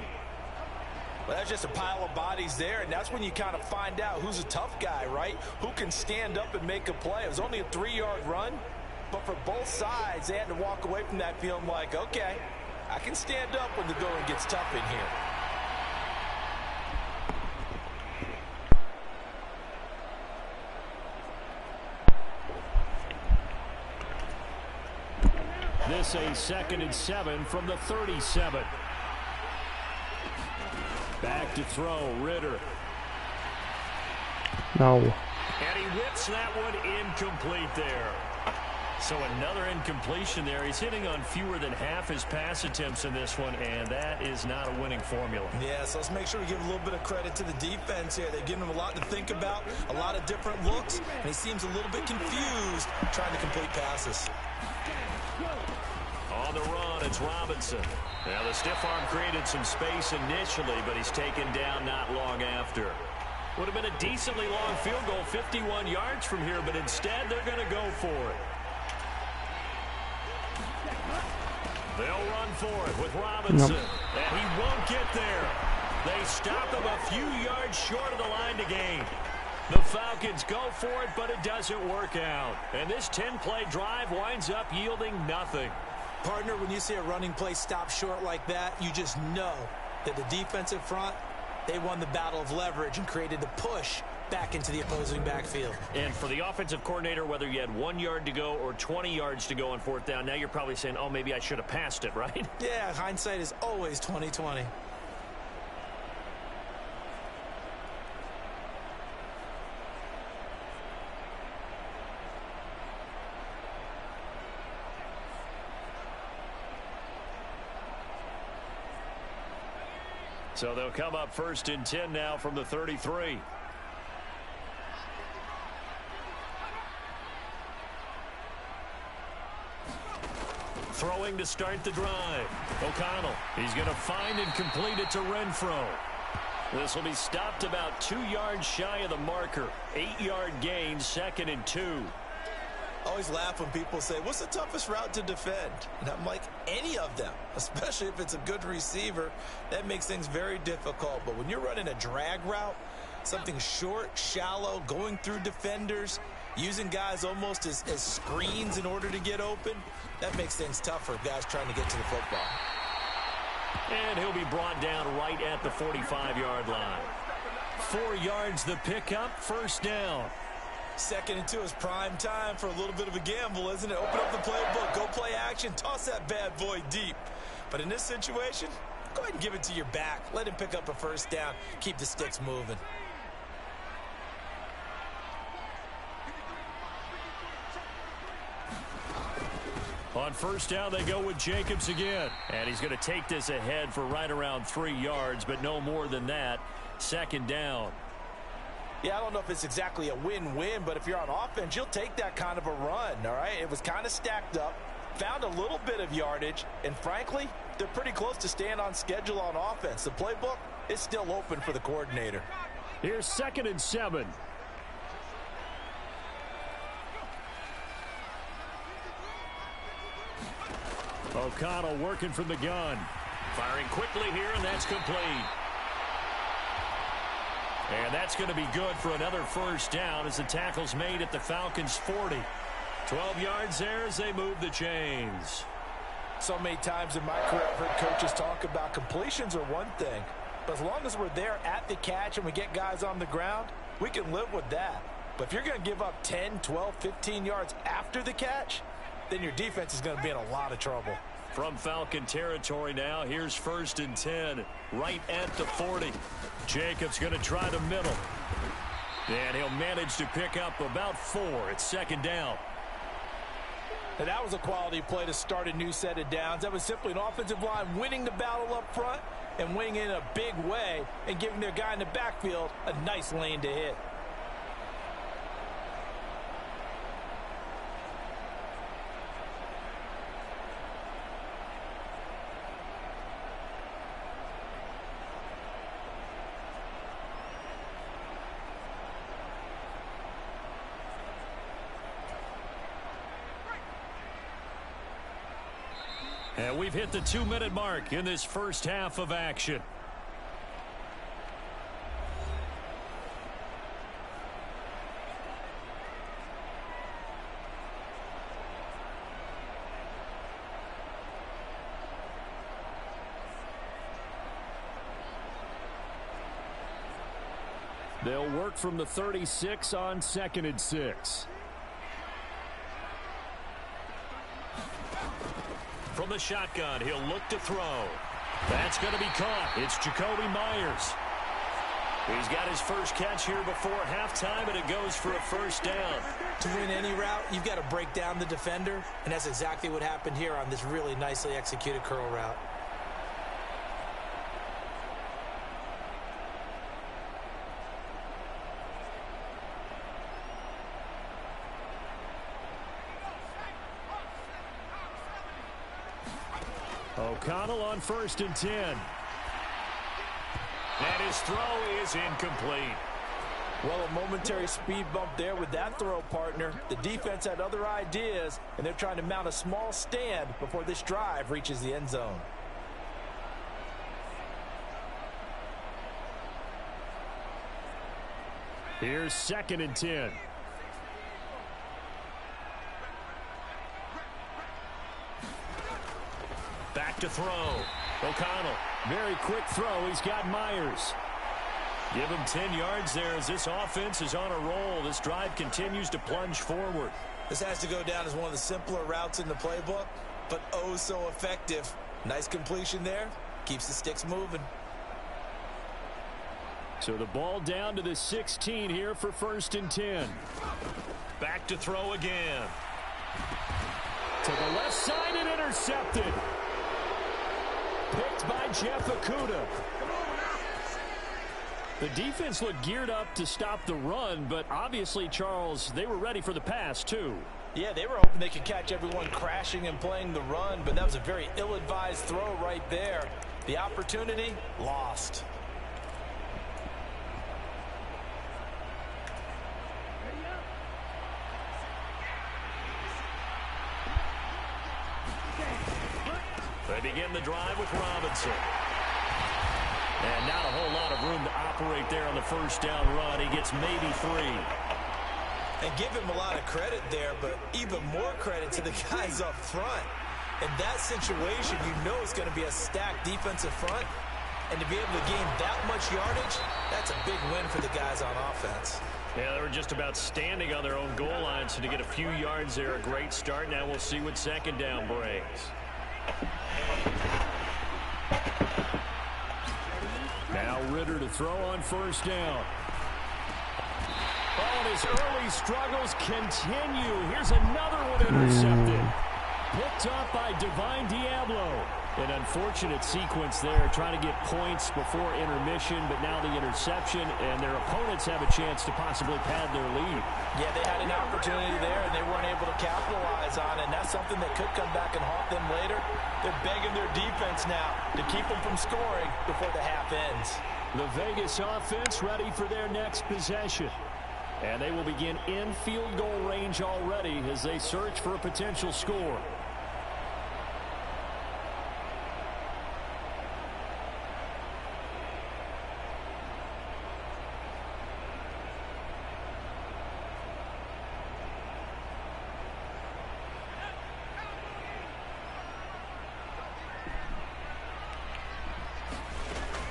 Well, that's just a pile of bodies there, and that's when you kind of find out who's a tough guy, right? Who can stand up and make a play. It was only a 3-yard run, but for both sides, they had to walk away from that feeling like, okay, I can stand up when the going gets tough in here. This a 2nd and 7 from the 37. Back to throw, Ritter. No. And he whips that one incomplete there. So another incompletion there. He's hitting on fewer than half his pass attempts in this one, and that is not a winning formula. Yeah, so let's make sure we give a little bit of credit to the defense here. They've given him a lot to think about, a lot of different looks, and he seems a little bit confused trying to complete passes. On the run, it's Robinson. Now the stiff arm created some space initially, but he's taken down not long after. Would have been a decently long field goal, 51 yards from here, but instead they're going to go for it. They'll run for it with Robinson. Nope. And he won't get there. They stop him a few yards short of the line to gain. The Falcons go for it, but it doesn't work out. And this 10-play drive winds up yielding nothing. Partner, when you see a running play stop short like that, you just know that the defensive front, they won the battle of leverage and created the push back into the opposing backfield. And for the offensive coordinator, whether you had 1 yard to go or 20 yards to go on 4th down, now you're probably saying, oh, maybe I should have passed it, right? Yeah, hindsight is always 20/20. So they'll come up 1st and 10 now from the 33. Throwing to start the drive. O'Connell. He's going to find and complete it to Renfro. This will be stopped about 2 yards shy of the marker. 8-yard gain, 2nd and 2. I always laugh when people say, what's the toughest route to defend? And I'm like, any of them, especially if it's a good receiver. That makes things very difficult. But when you're running a drag route, something short, shallow, going through defenders, using guys almost as screens in order to get open, that makes things tough for guys trying to get to the football. And he'll be brought down right at the 45-yard line. 4 yards the pickup, 1st down. 2nd and 2 is prime time for a little bit of a gamble, isn't it? Open up the playbook, go play action, toss that bad boy deep. But in this situation, go ahead and give it to your back. Let him pick up a 1st down, keep the sticks moving. On 1st down, they go with Jacobs again. And he's going to take this ahead for right around 3 yards, but no more than that. 2nd down. Yeah, I don't know if it's exactly a win-win, but if you're on offense, you'll take that kind of a run, all right? It was kind of stacked up, found a little bit of yardage, and frankly, they're pretty close to staying on schedule on offense. The playbook is still open for the coordinator. Here's 2nd and 7. O'Connell working from the gun. Firing quickly here, and that's complete. And that's going to be good for another 1st down as the tackle's made at the Falcons' 40. 12 yards there as they move the chains. So many times in my career I've heard coaches talk about completions are one thing, but as long as we're there at the catch and we get guys on the ground, we can live with that. But if you're going to give up 10, 12, 15 yards after the catch, then your defense is going to be in a lot of trouble. From Falcon territory now, here's 1st and 10, right at the 40. Jacobs going to try the middle. And he'll manage to pick up about 4. It's 2nd down. Now that was a quality play to start a new set of downs. That was simply an offensive line winning the battle up front and winning in a big way and giving their guy in the backfield a nice lane to hit. And we've hit the 2-minute mark in this 1st half of action. They'll work from the 36 on 2nd and 6. From the shotgun, he'll look to throw. That's going to be caught. It's Jacoby Myers. He's got his first catch here before halftime, and it goes for a 1st down. To win any route, you've got to break down the defender, and that's exactly what happened here on this really nicely executed curl route. O'Connell on 1st and 10. And his throw is incomplete. Well, a momentary speed bump there with that throw, partner. The defense had other ideas, and they're trying to mount a small stand before this drive reaches the end zone. Here's 2nd and 10. Back to throw. O'Connell, very quick throw. He's got Myers. Give him 10 yards there as this offense is on a roll. This drive continues to plunge forward. This has to go down as one of the simpler routes in the playbook, but oh so effective. Nice completion there. Keeps the sticks moving. So the ball down to the 16 here for 1st and 10. Back to throw again. To the left side and intercepted. Picked by Jeff Okudah. The defense looked geared up to stop the run, but obviously, Charles, they were ready for the pass, too. Yeah, they were hoping they could catch everyone crashing and playing the run, but that was a very ill-advised throw right there. The opportunity lost. They begin the drive with Robinson. And not a whole lot of room to operate there on the first down run. He gets maybe 3. And give him a lot of credit there, but even more credit to the guys up front. In that situation, you know it's going to be a stacked defensive front. And to be able to gain that much yardage, that's a big win for the guys on offense. Yeah, they were just about standing on their own goal line, so to get a few yards there, a great start. Now we'll see what second down brings. Now Ritter to throw on first down. Oh, and his early struggles continue. Here's another one intercepted. Picked up by Divine Diablo. An unfortunate sequence there, trying to get points before intermission, but now the interception, and their opponents have a chance to possibly pad their lead. Yeah, they had an opportunity there, and they weren't able to capitalize on it, and that's something that could come back and haunt them later. They're begging their defense now to keep them from scoring before the half ends. The Vegas offense ready for their next possession. And they will begin in field goal range already as they search for a potential score.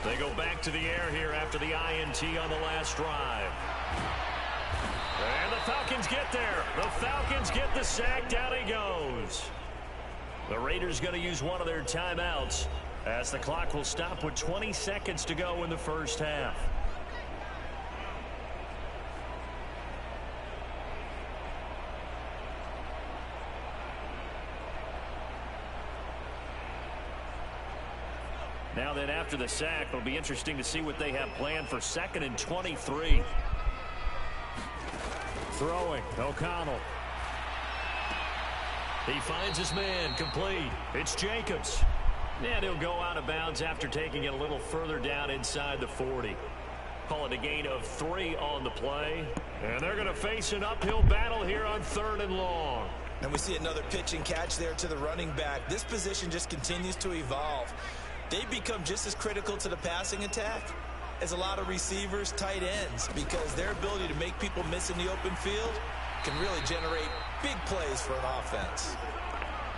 They go back to the air here after the INT on the last drive. And the Falcons get there. The Falcons get the sack. Down he goes. The Raiders going to use one of their timeouts as the clock will stop with 20 seconds to go in the first half. Now then, after the sack, it'll be interesting to see what they have planned for 2nd and 23. Throwing, O'Connell. He finds his man, complete. It's Jacobs. And he'll go out of bounds after taking it a little further down inside the 40. Call it a gain of 3 on the play. And they're going to face an uphill battle here on 3rd and long. And we see another pitch and catch there to the running back. This position just continues to evolve. They become just as critical to the passing attack as a lot of receivers, tight ends, because their ability to make people miss in the open field can really generate big plays for an offense.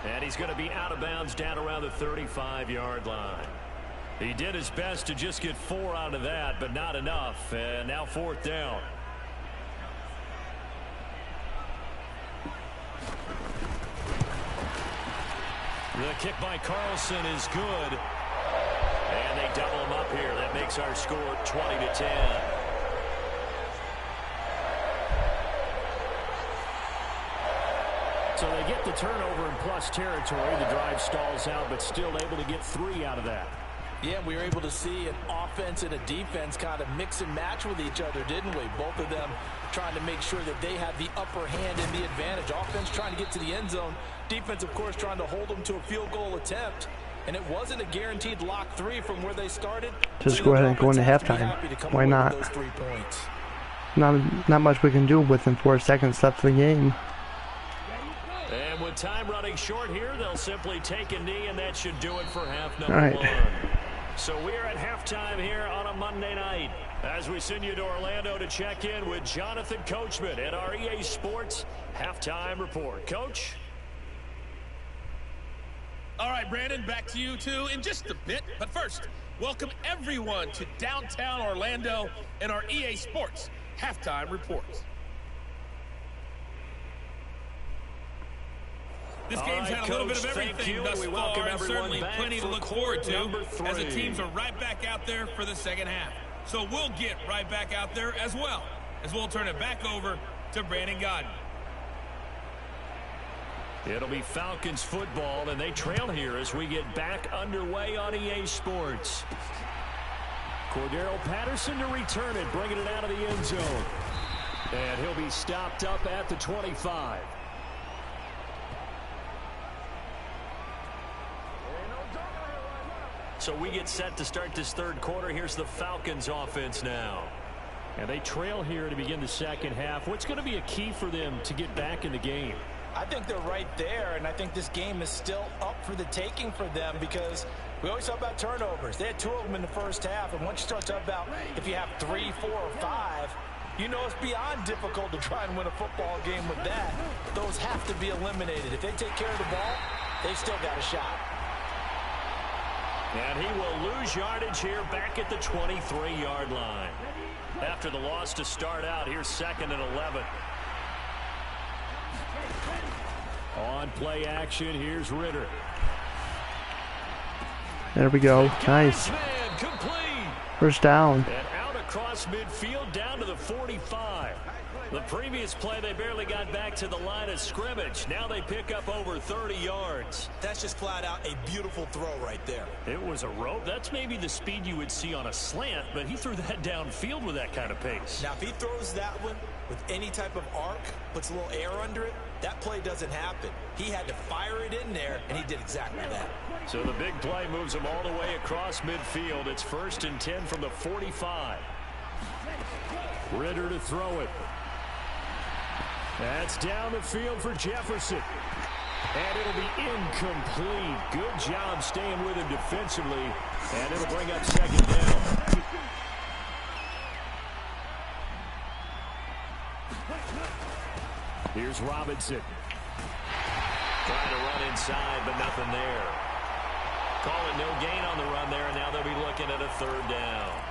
And he's going to be out of bounds down around the 35-yard line. He did his best to just get 4 out of that, but not enough. And now 4th down. The kick by Carlson is good. And they double him up here. That makes our score 20-10. So they get the turnover in plus territory. The drive stalls out, but still able to get 3 out of that. Yeah, we were able to see an offense and a defense kind of mix and match with each other, didn't we? Both of them trying to make sure that they have the upper hand and the advantage. Offense trying to get to the end zone. Defense, of course, trying to hold them to a field goal attempt. And it wasn't a guaranteed lock 3 from where they started. Just go ahead and go into halftime. Why not? Not much we can do within 4 seconds left of the game. And with time running short here, they'll simply take a knee, and that should do it for half number 1. So we're at halftime here on a Monday night as we send you to Orlando to check in with Jonathan Coachman at our EA Sports Halftime Report. Coach? All right, Brandon, back to you two in just a bit. But first, welcome everyone to downtown Orlando and our EA Sports Halftime Reports. This game's had a little bit of everything thus far, and certainly plenty to look forward to as the teams are right back out there for the second half. So we'll get right back out there as well, as we'll turn it back over to Brandon Godden. It'll be Falcons football, and they trail here as we get back underway on EA Sports. Cordero Patterson to return it, bringing it out of the end zone. And he'll be stopped up at the 25. So we get set to start this third quarter. Here's the Falcons offense now. And they trail here to begin the second half. What's going to be a key for them to get back in the game? I think they're right there, and I think this game is still up for the taking for them because we always talk about turnovers. They had 2 of them in the first half, and once you start talking about if you have 3, 4, or 5, you know it's beyond difficult to try and win a football game with that. Those have to be eliminated. If they take care of the ball, they've still got a shot. And he will lose yardage here back at the 23-yard line. After the loss to start out, here's 2nd and 11. On play action, here's Ritter. There we go. Nice. First down. And out across midfield down to the 45. The previous play, they barely got back to the line of scrimmage. Now they pick up over 30 yards. That's just flat out a beautiful throw right there. It was a rope. That's maybe the speed you would see on a slant, but he threw that downfield with that kind of pace. Now, if he throws that one with any type of arc, puts a little air under it, that play doesn't happen. He had to fire it in there, and he did exactly that. So the big play moves him all the way across midfield. It's 1st and 10 from the 45. Ritter to throw it. That's down the field for Jefferson. And it'll be incomplete. Good job staying with him defensively. And it'll bring up 2nd down. Here's Robinson. Trying to run inside, but nothing there. Call it no gain on the run there, and now they'll be looking at a 3rd down.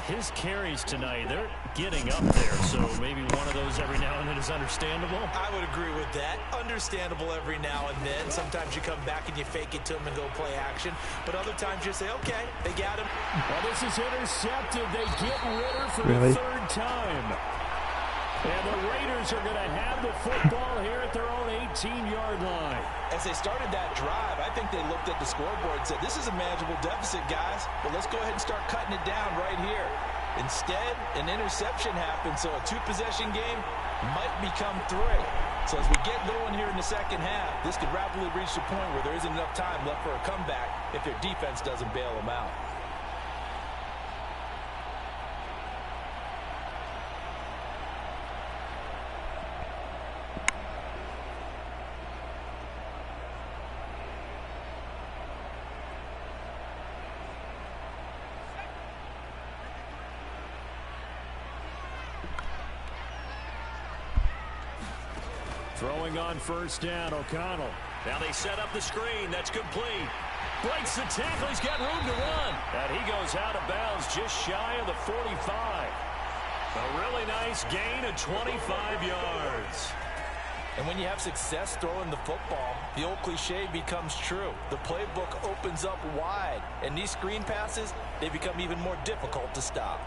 His carries tonight, they're getting up there, so maybe one of those every now and then is understandable. I would agree with that. Understandable every now and then. Sometimes you come back and you fake it to him and go play action, but other times you say, okay, they got him. Well, this is intercepted. They get Ritter for the 3rd time. And the Raiders are going to have the football here at their own 18-yard line. As they started that drive, I think they looked at the scoreboard and said, this is a manageable deficit, guys, but let's go ahead and start cutting it down right here. Instead, an interception happened, so a 2-possession game might become 3. So as we get going here in the second half, this could rapidly reach the point where there isn't enough time left for a comeback if their defense doesn't bail them out. Throwing on 1st down, O'Connell. Now they set up the screen. That's complete. Breaks the tackle. He's got room to run. And he goes out of bounds just shy of the 45. A really nice gain of 25 yards. And when you have success throwing the football, the old cliche becomes true. The playbook opens up wide. And these screen passes, they become even more difficult to stop.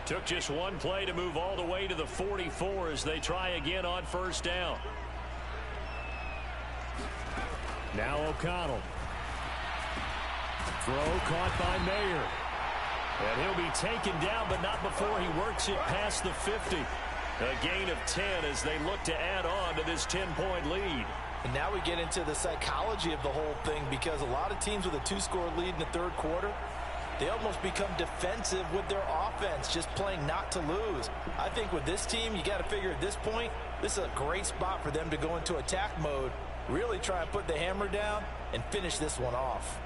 Took just one play to move all the way to the 44 as they try again on 1st down. Now O'Connell. Throw caught by Mayer. And he'll be taken down, but not before he works it past the 50. A gain of 10 as they look to add on to this 10-point lead. And now we get into the psychology of the whole thing, because a lot of teams with a 2-score lead in the 3rd quarter, they almost become defensive with their offense, just playing not to lose. I think with this team, you got to figure at this point, this is a great spot for them to go into attack mode, really try and put the hammer down and finish this one off.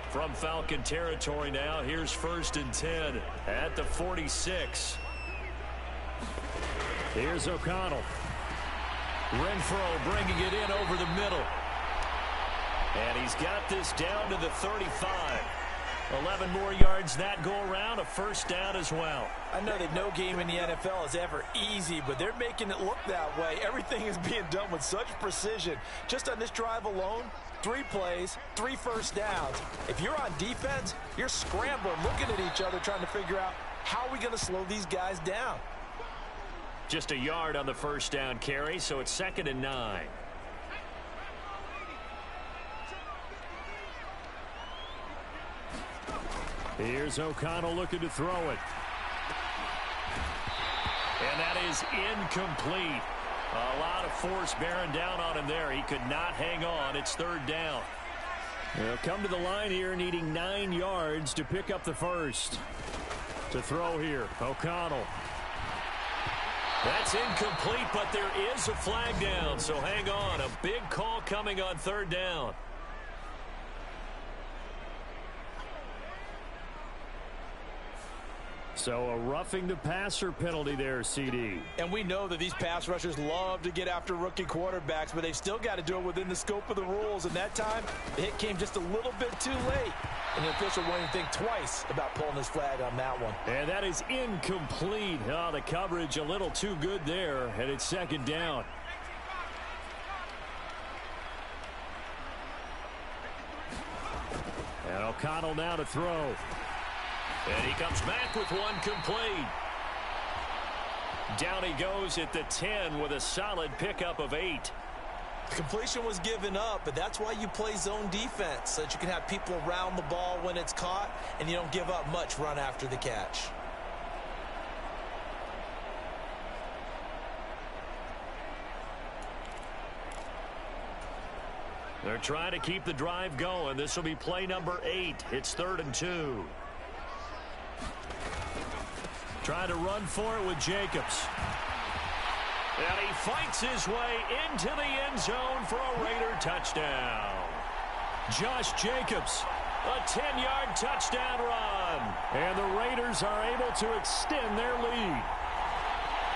From Falcon territory now, here's 1st and 10 at the 46. Here's O'Connell. Renfro bringing it in over the middle. And he's got this down to the 35. 11 more yards that go around, a 1st down as well. I know that no game in the NFL is ever easy, but they're making it look that way. Everything is being done with such precision. Just on this drive alone, 3 plays, 3 1st downs. If you're on defense, you're scrambling, looking at each other, trying to figure out how are we going to slow these guys down. Just a yard on the first down carry, so it's 2nd and 9. Here's O'Connell looking to throw it. And that is incomplete. A lot of force bearing down on him there. He could not hang on. It's 3rd down. They'll come to the line here needing 9 yards to pick up the first. To throw here, O'Connell. That's incomplete, but there is a flag down, so hang on. A big call coming on 3rd down. So a roughing the passer penalty there, CD. And we know that these pass rushers love to get after rookie quarterbacks, but they've still got to do it within the scope of the rules. And that time, the hit came just a little bit too late. And the official won't even think twice about pulling his flag on that one. And that is incomplete. Oh, the coverage a little too good there, and it's 2nd down. And O'Connell now to throw. And he comes back with one complete. Down he goes at the 10 with a solid pickup of 8. The completion was given up, but that's why you play zone defense, so that you can have people around the ball when it's caught, and you don't give up much run after the catch. They're trying to keep the drive going. This will be play number 8. It's 3rd and 2. Trying to run for it with Jacobs. And he fights his way into the end zone for a Raider touchdown. Josh Jacobs, a 10-yard touchdown run. And the Raiders are able to extend their lead.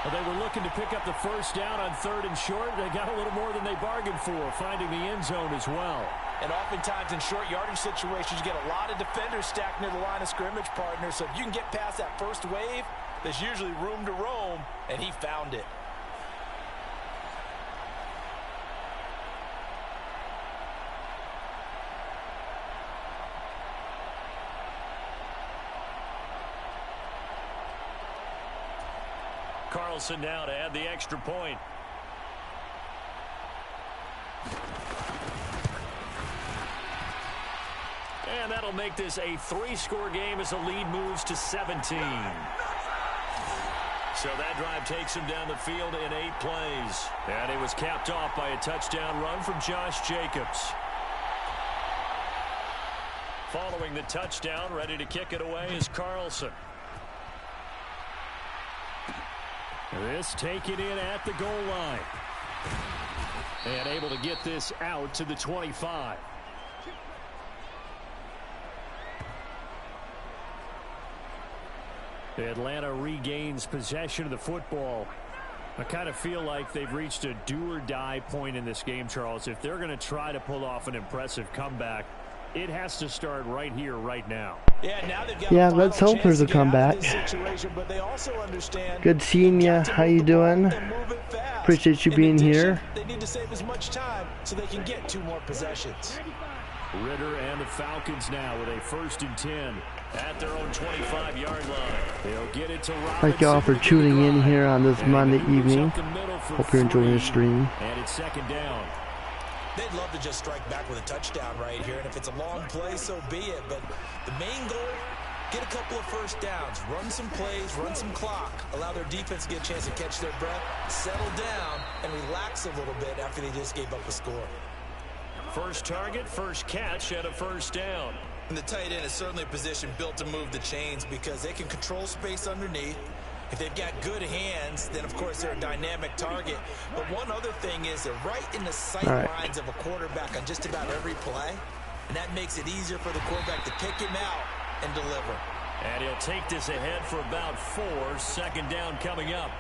Well, they were looking to pick up the first down on 3rd and short. They got a little more than they bargained for, finding the end zone as well. And oftentimes in short yardage situations, you get a lot of defenders stacked near the line of scrimmage, partner. So if you can get past that first wave, there's usually room to roam, and he found it. Carlson now to add the extra point. And that'll make this a 3-score game as the lead moves to 17. So that drive takes him down the field in 8 plays. And it was capped off by a touchdown run from Josh Jacobs. Following the touchdown, ready to kick it away is Carlson. This taken in at the goal line. And able to get this out to the 25. Atlanta regains possession of the football. I kind of feel like they've reached a do-or-die point in this game, Charles. If they're going to try to pull off an impressive comeback, it has to start right here, right now. Yeah, let's hope there's a comeback. Good seeing you. How you doing? Appreciate you being here. They need to save as much time so they can get 2 more possessions. Ritter and the Falcons now with a 1st and 10 at their own 25-yard line. They'll get it to Robinson. Thank y'all for tuning in here on this Monday evening. Hope you're enjoying the stream. And it's 2nd down. They'd love to just strike back with a touchdown right here, and if it's a long play, so be it. But the main goal, get a couple of first downs, run some plays, run some clock, allow their defense to get a chance to catch their breath, settle down, and relax a little bit after they just gave up a score. First target, first catch, and a 1st down. And the tight end is certainly a position built to move the chains because they can control space underneath. If they've got good hands, then, of course, they're a dynamic target. But one other thing is they're right in the sight lines of a quarterback on just about every play. And that makes it easier for the quarterback to pick him out and deliver. And he'll take this ahead for about 4. 2nd down coming up.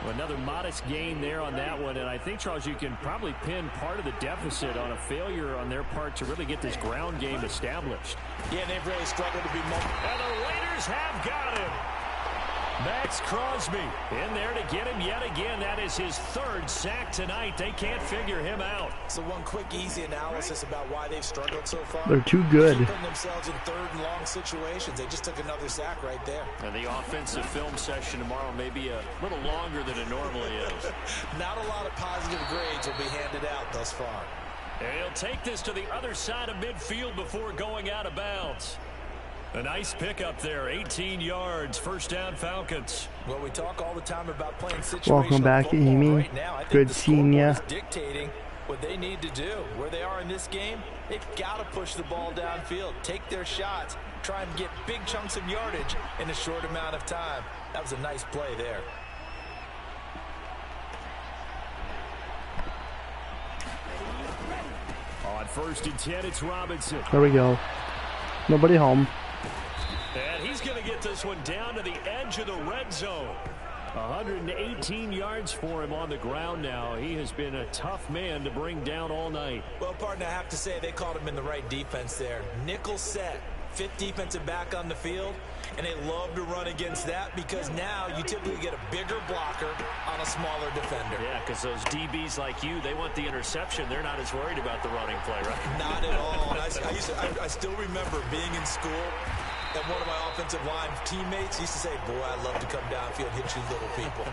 Well, another modest gain there on that one. And I think, Charles, you can probably pin part of the deficit on a failure on their part to really get this ground game established. Yeah, they've really struggled to be mobile. And the Raiders have got him. Max Crosby in there to get him yet again. That is his third sack tonight. They can't figure him out. So one quick, easy analysis about why they've struggled so far. They're too good. They're putting themselves in third and long situations. They just took another sack right there. And the offensive film session tomorrow may be a little longer than it normally is. Not a lot of positive grades will be handed out thus far. And he'll take this to the other side of midfield before going out of bounds. A nice pickup there, 18 yards, first down Falcons. Well, we talk all the time about playing situational Welcome back, football Amy. right now. I think Good the seeing ya. scoreboard is dictating what they need to do. Where they are in this game, they've got to push the ball downfield, take their shots, try and get big chunks of yardage in a short amount of time. That was a nice play there. On 1st and 10, it's Robinson. There we go. Nobody home. And he's going to get this one down to the edge of the red zone. 118 yards for him on the ground now. He has been a tough man to bring down all night. Well, partner, I have to say they called him in the right defense there. Nickel set, 5th defensive back on the field, and they love to run against that because now you typically get a bigger blocker on a smaller defender. Yeah, because those DBs like you, they want the interception. They're not as worried about the running play, right? Not at all. And I still remember being in school, and one of my offensive line teammates used to say, boy, I'd love to come downfield and hit you little people.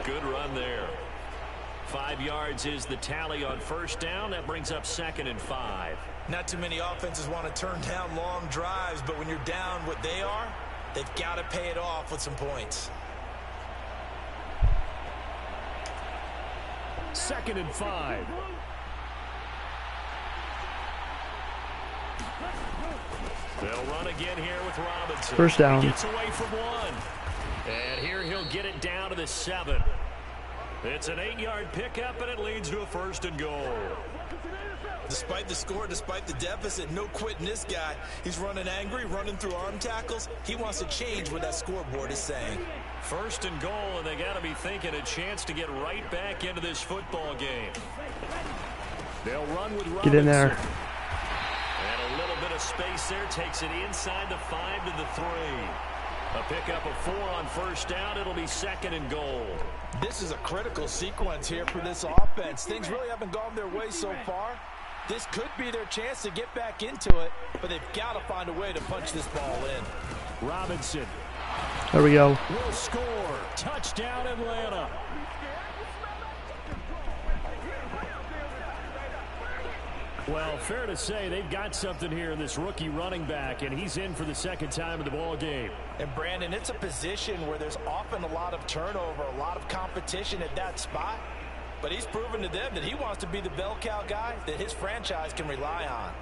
Good run there. 5 yards is the tally on 1st down. That brings up 2nd and 5. Not too many offenses want to turn down long drives, but when you're down what they are, they've got to pay it off with some points. 2nd and 5. They'll run again here with Robinson. First down. He gets away from one. And here he'll get it down to the 7. It's an 8-yard pickup, and it leads to a 1st and goal. Despite the score, despite the deficit, no quitting this guy. He's running angry, running through arm tackles. He wants to change what that scoreboard is saying. 1st and goal, and they got to be thinking a chance to get right back into this football game. They'll run with Robinson. Get in there. And a little bit of space there takes it inside the 5 to the 3. A pickup of 4 on 1st down. It'll be 2nd and goal. This is a critical sequence here for this offense. Things really haven't gone their way so far. This could be their chance to get back into it, but they've got to find a way to punch this ball in. Robinson. There we go. Will score. Touchdown, Atlanta. Well, fair to say they've got something here in this rookie running back, and he's in for the 2nd time in the ball game. And, Brandon, it's a position where there's often a lot of turnover, a lot of competition at that spot. But he's proven to them that he wants to be the bell cow guy that his franchise can rely on.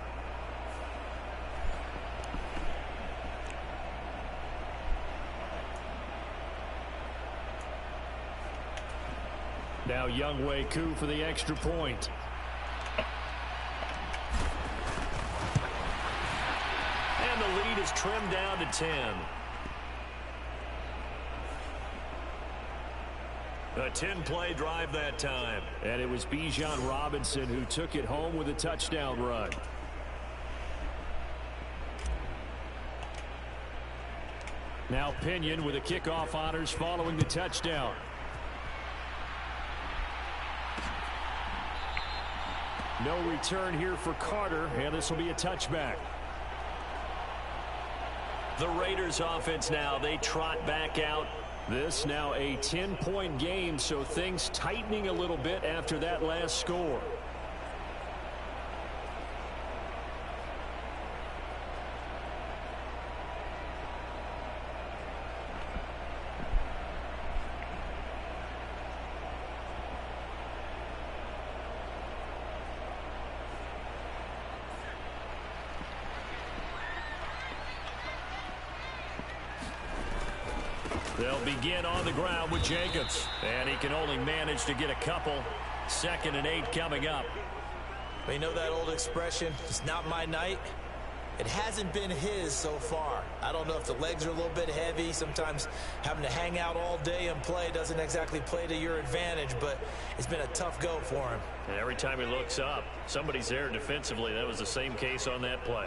Now Younghoe Koo for the extra point. And the lead is trimmed down to 10. A 10-play drive that time. And it was Bijan Robinson who took it home with a touchdown run. Now Pinion with the kickoff honors following the touchdown. No return here for Carter, and this will be a touchback. The Raiders offense now, they trot back out. This now a 10-point game, so things tightening a little bit after that last score. They'll begin on the ground with Jacobs. And he can only manage to get a couple. 2nd and 8 coming up. But you know that old expression, it's not my night? It hasn't been his so far. I don't know if the legs are a little bit heavy. Sometimes having to hang out all day and play doesn't exactly play to your advantage, but it's been a tough go for him. And every time he looks up, somebody's there defensively. That was the same case on that play.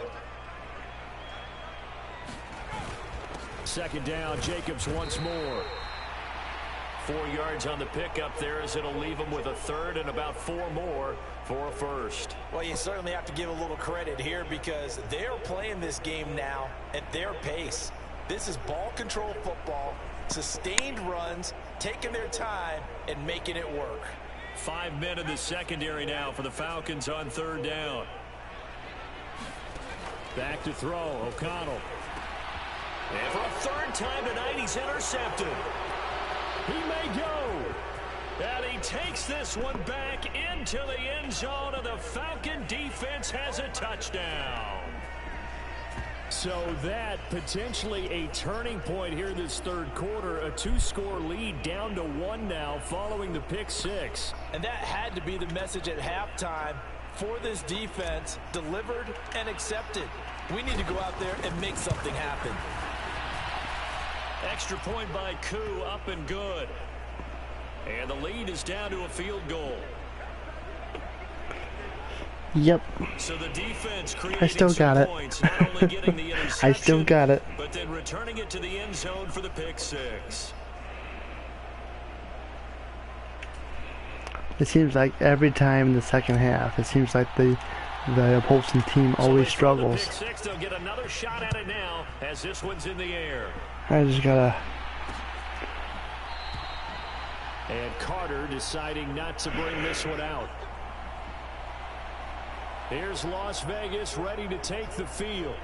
Second down, Jacobs once more. 4 yards on the pickup there, as it'll leave them with a third and about 4 more for a first. Well, you certainly have to give a little credit here because they're playing this game now at their pace. This is ball control football, sustained runs, taking their time and making it work. 5 men in the secondary now for the Falcons on third down. Back to throw, O'Connell. And for a third time tonight, he's intercepted. He may go. And he takes this one back into the end zone, and the Falcon defense has a touchdown. So that potentially a turning point here this third quarter. A 2-score lead down to 1 now following the pick 6. And that had to be the message at halftime for this defense, delivered and accepted. We need to go out there and make something happen. Extra point by Koo, up and good. And the lead is down to a field goal. Yep. So the defense I still got it. points, not only getting the I still got it. But then returning it to the end zone for the pick 6. It seems like every time in the second half, it seems like the opposing team always struggles. Pick 6, they'll get another shot at it now as this one's in the air. I just gotta. And Carter deciding not to bring this one out. Here's Las Vegas ready to take the field.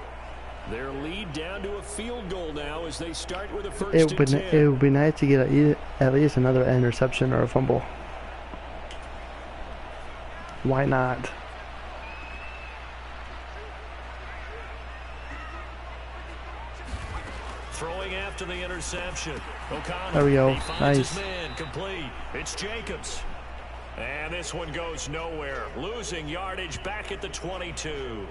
Their lead down to a field goal now as they start with a first and 10. It would be nice to get at least another interception or a fumble. Why not? Throwing after the interception. O'Connell. There we go. He finds Nice. his man complete. It's Jacobs. And this one goes nowhere. Losing yardage back at the 22.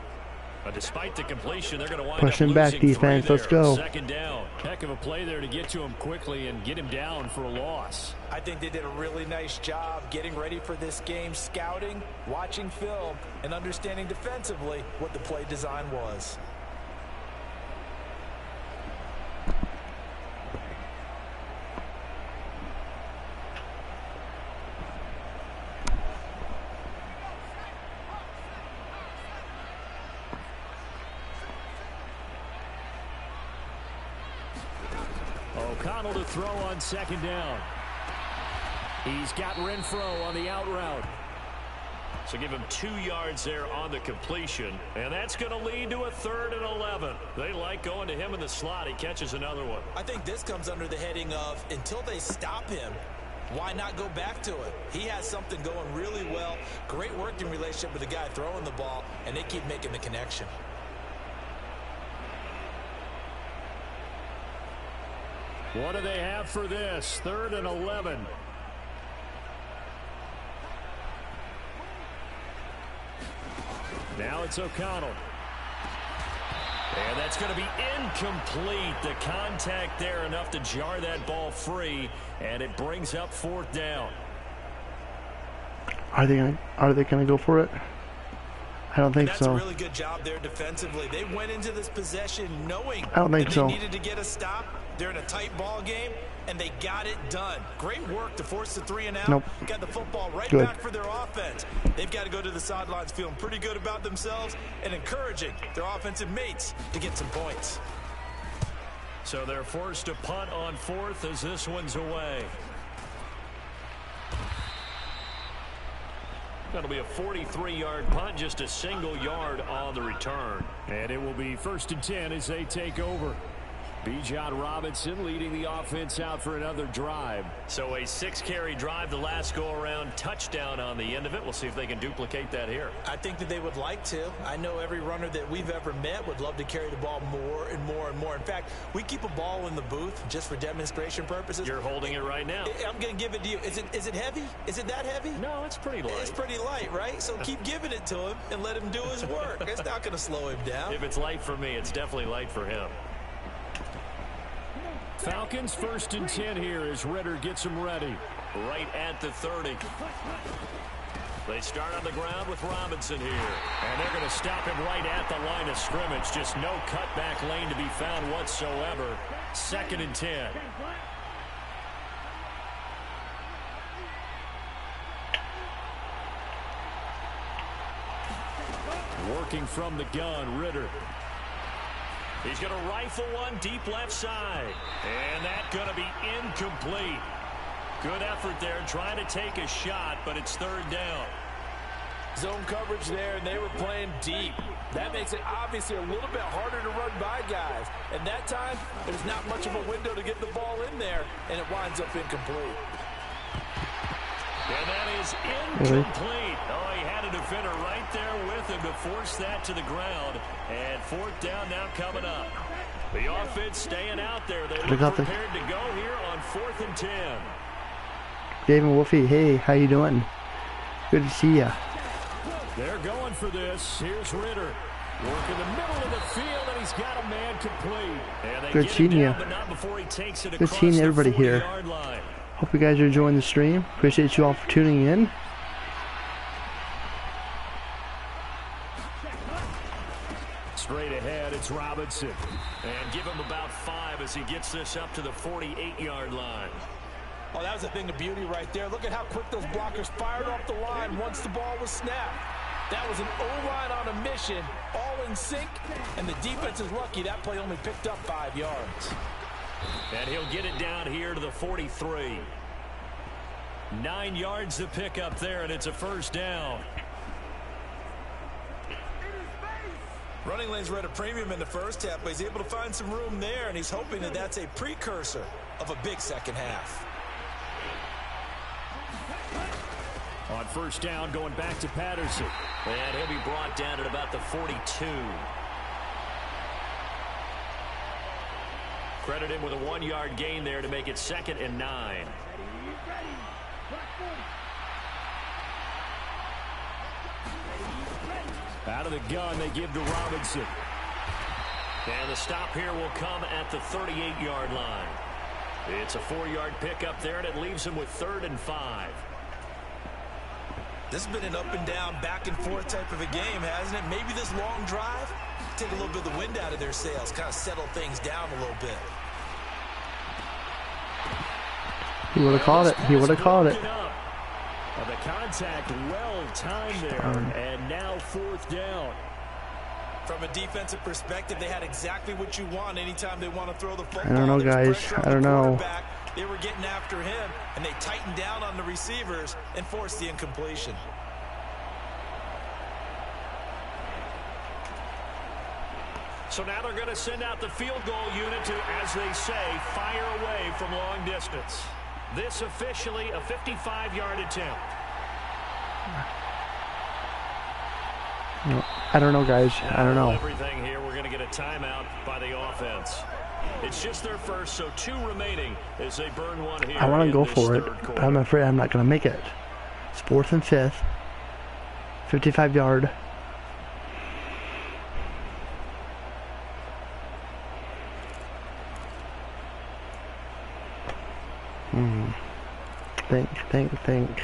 But despite the completion, they're going to wind Pushing up back losing defense. 3 Let's there. go. Second down. Heck of a play there to get to him quickly and get him down for a loss. I think they did a really nice job getting ready for this game, scouting, watching film, and understanding defensively what the play design was. O'Connell to throw on second down. He's got Renfro on the out route. So give him 2 yards there on the completion. And that's going to lead to a 3rd and 11. They like going to him in the slot. He catches another one. I think this comes under the heading of until they stop him, why not go back to it? He has something going really well. Great working relationship with the guy throwing the ball, and they keep making the connection. What do they have for this? 3rd and 11. Now it's O'Connell. And that's going to be incomplete. The contact there enough to jar that ball free, and it brings up 4th down. Are they gonna go for it? I don't think so. That's a really good job there defensively. They went into this possession knowing I don't think that so. they needed to get a stop. They're in a tight ball game, and they got it done. Great work to force the 3 and out. Nope. Got the football right Good. back for their offense. They've got to go to the sidelines feeling pretty good about themselves and encouraging their offensive mates to get some points. So they're forced to punt on 4th as this one's away. That'll be a 43-yard punt, just a single yard on the return. And it will be 1st and 10 as they take over. Bijan Robinson leading the offense out for another drive. So a 6-carry drive the last go-around, touchdown on the end of it. We'll see if they can duplicate that here. I think that they would like to. I know every runner that we've ever met would love to carry the ball more and more and more. In fact, we keep a ball in the booth just for demonstration purposes. You're holding it right now. I'm going to give it to you. Is it heavy? Is it that heavy? No, it's pretty light. It's pretty light, right? So keep giving it to him and let him do his work. It's not going to slow him down. If it's light for me, it's definitely light for him. Falcons 1st and 10 here as Ritter gets them ready. Right at the 30. They start on the ground with Robinson here. And they're going to stop him right at the line of scrimmage. Just no cutback lane to be found whatsoever. 2nd and 10. Working from the gun, Ritter. He's going to rifle one deep left side. And that's going to be incomplete. Good effort there trying to take a shot, but it's 3rd down. Zone coverage there, and they were playing deep. That makes it obviously a little bit harder to run by guys. And that time, there's not much of a window to get the ball in there, and it winds up incomplete. And that is incomplete. Oh, he had a defender right there with him to force that to the ground. And 4th down now coming up. The offense staying out there. They look prepared to go here on 4th and 10. David Wolfie, hey, how you doing? Good to see ya. They're going for this. Here's Ritter. Working the middle of the field, and he's got a man complete. And they good seeing you. Good seeing everybody here. Hope you guys are enjoying the stream. Appreciate you all for tuning in. Straight ahead, it's Robinson. And give him about 5 as he gets this up to the 48-yard line. Oh, that was a thing of beauty right there. Look at how quick those blockers fired off the line once the ball was snapped. That was an O-line on a mission, all in sync, and the defense is lucky that play only picked up 5 yards. And he'll get it down here to the 43. 9 yards to pick up there, and it's a 1st down. Running lanes were at a premium in the first half, but he's able to find some room there, and he's hoping that that's a precursor of a big second half. On 1st down, going back to Patterson. And he'll be brought down at about the 42. Credit him with a 1-yard gain there to make it 2nd and 9. Out of the gun, they give to Robinson. And the stop here will come at the 38-yard line. It's a 4-yard pickup there, and it leaves him with 3rd and 5. This has been an up and down, back and forth type of a game, hasn't it? Maybe this long drive, take a little bit of the wind out of their sails, kind of settle things down a little bit. He would have caught it. He would have caught it. The contact well timed there, and now 4th down. From a defensive perspective, they had exactly what you want anytime they want to throw the football. I don't know, guys. I don't know. They were getting after him, and they tightened down on the receivers and forced the incompletion. So now they're going to send out the field goal unit to, as they say, fire away from long distance. This officially a 55-yard attempt. I don't know, guys. I don't know. Everything here, we're going to get a timeout by the offense. It's just their first, so 2 remaining as they burn one here. I want to go for it, but I'm afraid I'm not going to make it. It's 4th and 5th. 55-yard. Think.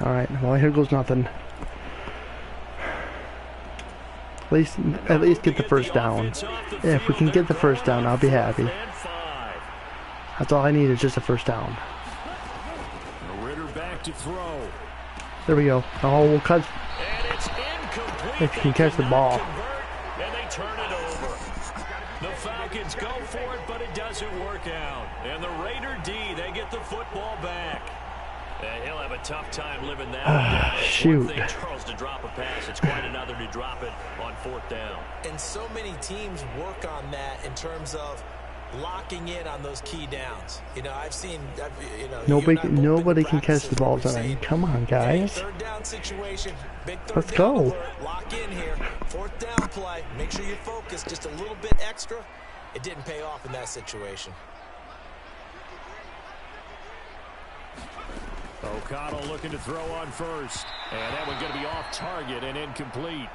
Alright, well, here goes nothing. At least get the 1st down. Yeah, if we can get the 1st down, I'll be happy. That's all I need is just a 1st down. Ritter back to throw. There we go. Oh, we'll cut. If you can catch the ball. And they turn it over. The Falcons go for it, but it doesn't work out. And the Raider D, they get the football back. And he'll have a tough time living that down. Shoot. One thing, Charles, to drop a pass. It's quite another to drop it on 4th down. And so many teams work on that in terms of locking in on those key downs. You know, I've seen, nobody can catch the ball tonight. Come on, guys. 3rd down situation, big 3rd Let's down go. alert. Lock in here. 4th down play. Make sure you focus just a little bit extra. It didn't pay off in that situation. O'Connell looking to throw on 1st. And that one's going to be off target and incomplete.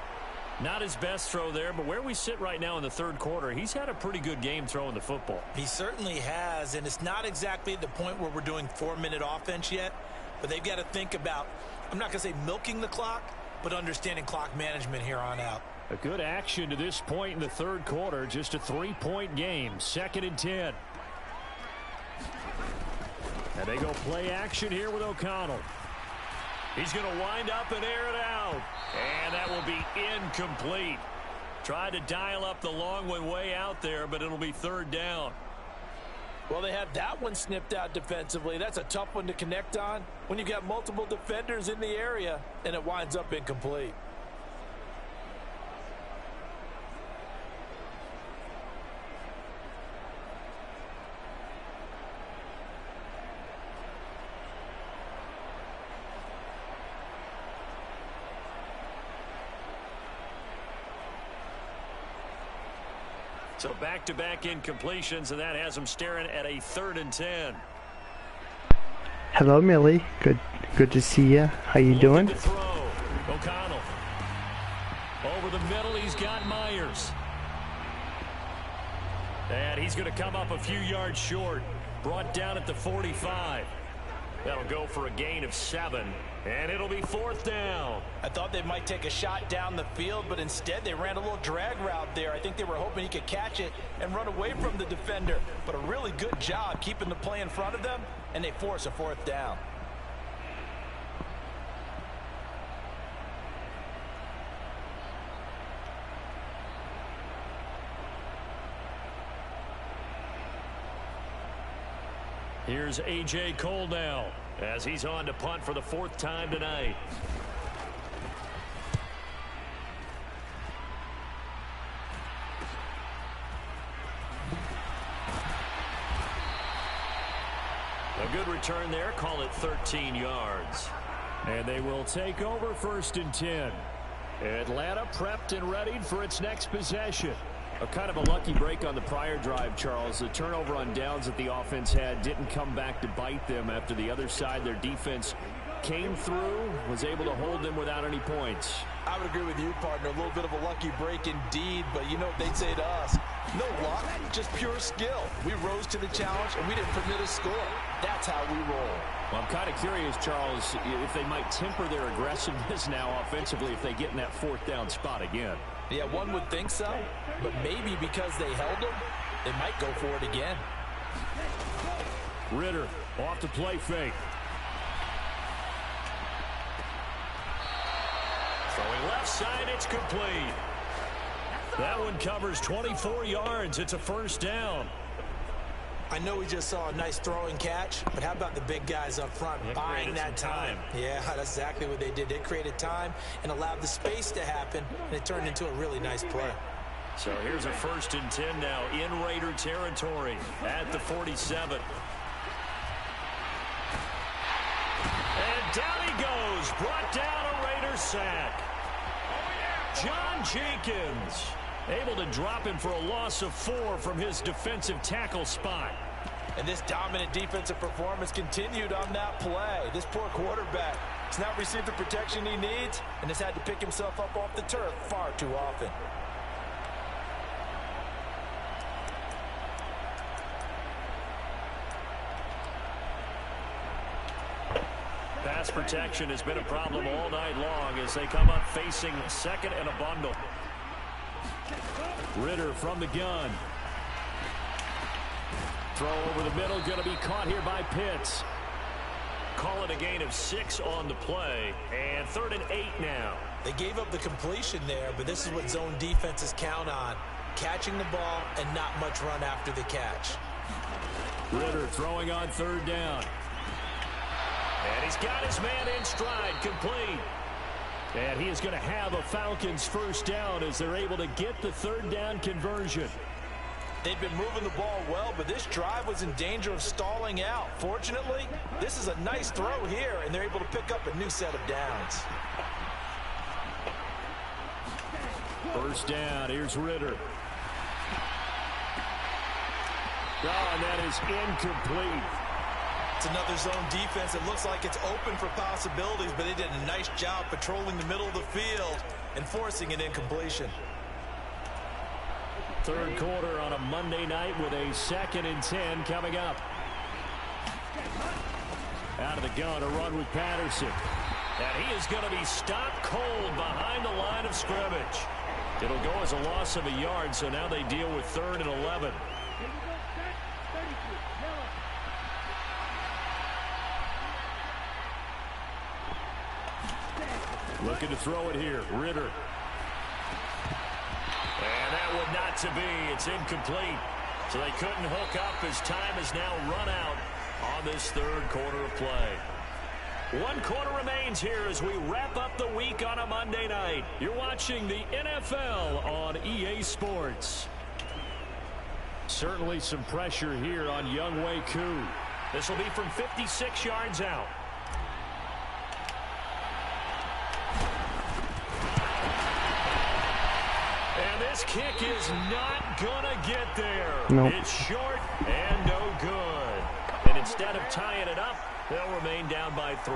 Not his best throw there, but where we sit right now in the 3rd quarter, he's had a pretty good game throwing the football. He certainly has, and it's not exactly at the point where we're doing 4-minute offense yet, but they've got to think about I'm not going to say milking the clock, but understanding clock management here on out. A good action to this point in the third quarter. Just a 3-point game. 2nd and 10. And they go play action here with O'Connell. He's going to wind up and air it out. And that will be incomplete. Tried to dial up the long one way out there, but it'll be 3rd down. Well, they have that one snipped out defensively. That's a tough one to connect on when you got multiple defenders in the area, and it winds up incomplete. So back-to-back incompletions, and that has them staring at a 3rd and 10. Hello, Millie. Good to see you. How you doing? O'Connell. Over the middle, he's got Myers. And he's going to come up a few yards short. Brought down at the 45. That'll go for a gain of 7. And it'll be 4th down. I thought they might take a shot down the field, but instead they ran a little drag route there. I think they were hoping he could catch it and run away from the defender. But a really good job keeping the play in front of them, and they force a 4th down. Here's A.J. Cole now as he's on to punt for the 4th time tonight. A good return there. Call it 13 yards. And they will take over 1st and 10. Atlanta prepped and readied for its next possession. A kind of a lucky break on the prior drive, Charles. The turnover on downs that the offense had didn't come back to bite them after the other side. Their defense came through, was able to hold them without any points. I would agree with you, partner. A little bit of a lucky break indeed, but you know what they'd say to us. No luck, just pure skill. We rose to the challenge, and we didn't permit a score. That's how we roll. Well, I'm kind of curious, Charles, if they might temper their aggressiveness now offensively if they get in that 4th down spot again. Yeah, one would think so, but maybe because they held them, they might go for it again. Ritter off the play fake. Throwing left side, it's complete. That one covers 24 yards. It's a 1st down. I know we just saw a nice throwing catch, but how about the big guys up front buying that time? Yeah, that's exactly what they did. They created time and allowed the space to happen, and it turned into a really nice play. So here's a 1st and 10 now in Raider territory at the 47. And down he goes. Brought down a Raider sack. John Jenkins able to drop him for a loss of 4 from his defensive tackle spot. And this dominant defensive performance continued on that play. This poor quarterback has not received the protection he needs and has had to pick himself up off the turf far too often. Pass protection has been a problem all night long as they come up facing 2nd and a bundle. Ritter from the gun. Throw over the middle, going to be caught here by Pitts. Call it a gain of 6 on the play, and 3rd and 8 now. They gave up the completion there, but this is what zone defenses count on. Catching the ball and not much run after the catch. Ritter throwing on 3rd down. And he's got his man in stride, complete. And he is going to have a Falcons 1st down as they're able to get the 3rd down conversion. They've been moving the ball well, but this drive was in danger of stalling out. Fortunately, this is a nice throw here, and they're able to pick up a new set of downs. 1st down, here's Ritter. Oh, and that is incomplete. It's another zone defense. It looks like it's open for possibilities, but they did a nice job patrolling the middle of the field and forcing an incompletion. 3rd quarter on a Monday night with a 2nd and 10 coming up. Out of the gun, a run with Patterson. And he is going to be stopped cold behind the line of scrimmage. It'll go as a loss of a yard, so now they deal with 3rd and 11. Looking to throw it here. Ritter. And that would not to be. It's incomplete. So they couldn't hook up as time has now run out on this 3rd quarter of play. 1 quarter remains here as we wrap up the week on a Monday night. You're watching the NFL on EA Sports. Certainly some pressure here on Younghoe Koo. This will be from 56 yards out. And this kick is not going to get there. Nope. It's short and no good. And instead of tying it up, they'll remain down by 3.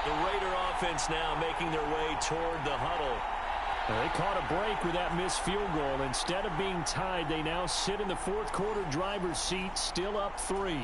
The Raider offense now making their way toward the huddle. They caught a break with that missed field goal. Instead of being tied, they now sit in the 4th quarter driver's seat, still up 3.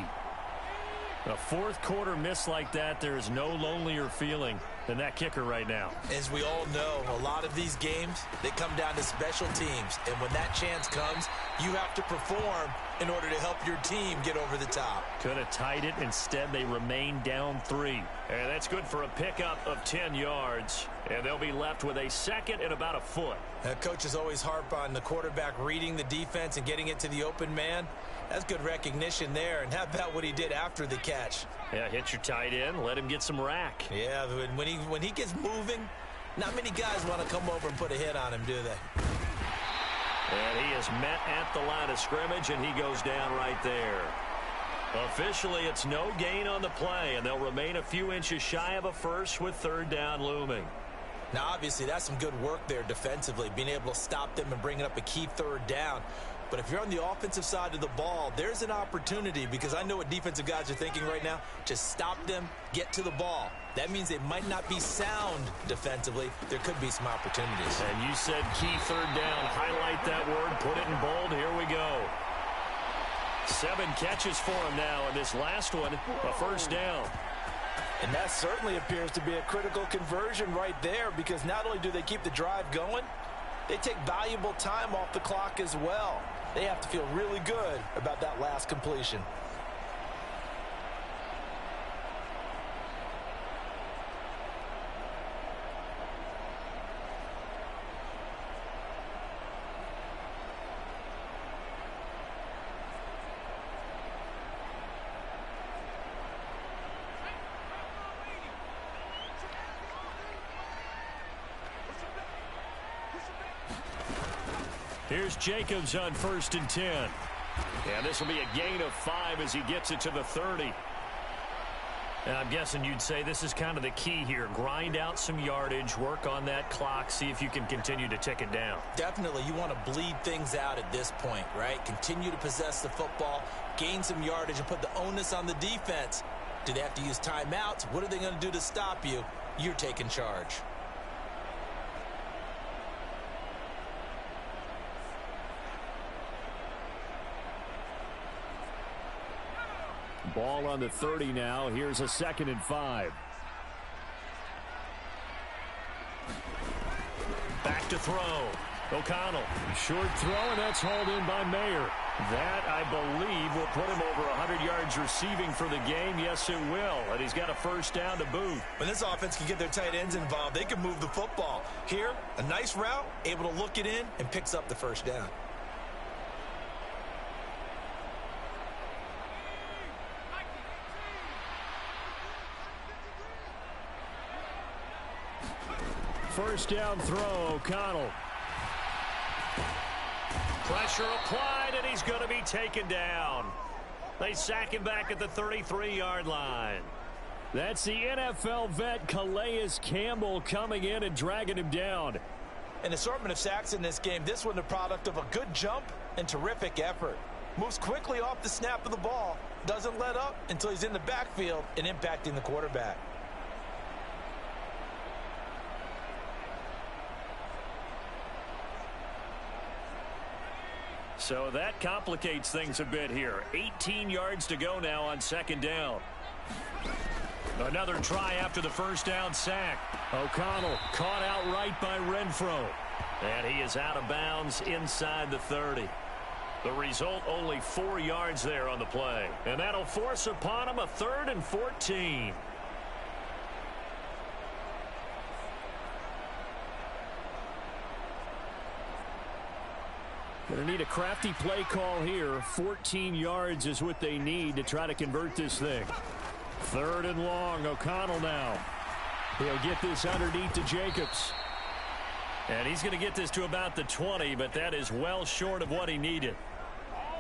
A 4th quarter miss like that, there is no lonelier feeling than that kicker right now. As we all know, a lot of these games, they come down to special teams. And when that chance comes, you have to perform in order to help your team get over the top. Could have tied it. Instead, they remain down 3. And that's good for a pickup of 10 yards. And they'll be left with a 2nd and about a foot. Coaches always harp on the quarterback reading the defense and getting it to the open man. That's good recognition there. And how about what he did after the catch? Yeah, hit your tight end, let him get some rack. Yeah, when he gets moving, not many guys want to come over and put a hit on him, do they? And he is met at the line of scrimmage, and he goes down right there. Officially, it's no gain on the play, and they'll remain a few inches shy of a first with 3rd down looming. Now, obviously, that's some good work there defensively, being able to stop them and bringing up a key 3rd down. But if you're on the offensive side of the ball, there's an opportunity, because I know what defensive guys are thinking right now. Just stop them, get to the ball. That means they might not be sound defensively. There could be some opportunities. And you said key 3rd down. Highlight that word. Put it in bold. Here we go. 7 catches for him now, and this last one, a 1st down. And that certainly appears to be a critical conversion right there, because not only do they keep the drive going, they take valuable time off the clock as well. They have to feel really good about that last completion. Here's Jacobs on 1st and 10. And this will be a gain of 5 as he gets it to the 30. And I'm guessing you'd say this is kind of the key here. Grind out some yardage, work on that clock, see if you can continue to tick it down. Definitely, you want to bleed things out at this point, right? Continue to possess the football, gain some yardage, and put the onus on the defense. Do they have to use timeouts? What are they going to do to stop you? You're taking charge. Ball on the 30 now. Here's a 2nd and 5. Back to throw. O'Connell. Short throw, and that's hauled in by Mayer. That, I believe, will put him over 100 yards receiving for the game. Yes, it will. And he's got a 1st down to boot. When this offense can get their tight ends involved, they can move the football. Here, a nice route, able to look it in, and picks up the 1st down. First down throw, O'Connell. Pressure applied, and he's going to be taken down. They sack him back at the 33-yard line. That's the NFL vet Calais Campbell coming in and dragging him down. An assortment of sacks in this game. This one the product of a good jump and terrific effort. Moves quickly off the snap of the ball. Doesn't let up until he's in the backfield and impacting the quarterback. So that complicates things a bit here. 18 yards to go now on second down. Another try after the first down sack. O'Connell caught outright by Renfro. And he is out of bounds inside the 30. The result, only 4 yards there on the play. And that'll force upon him a 3rd and 14. Going to need a crafty play call here. 14 yards is what they need to try to convert this thing. 3rd and long. O'Connell now. He'll get this underneath to Jacobs. And he's going to get this to about the 20, but that is well short of what he needed.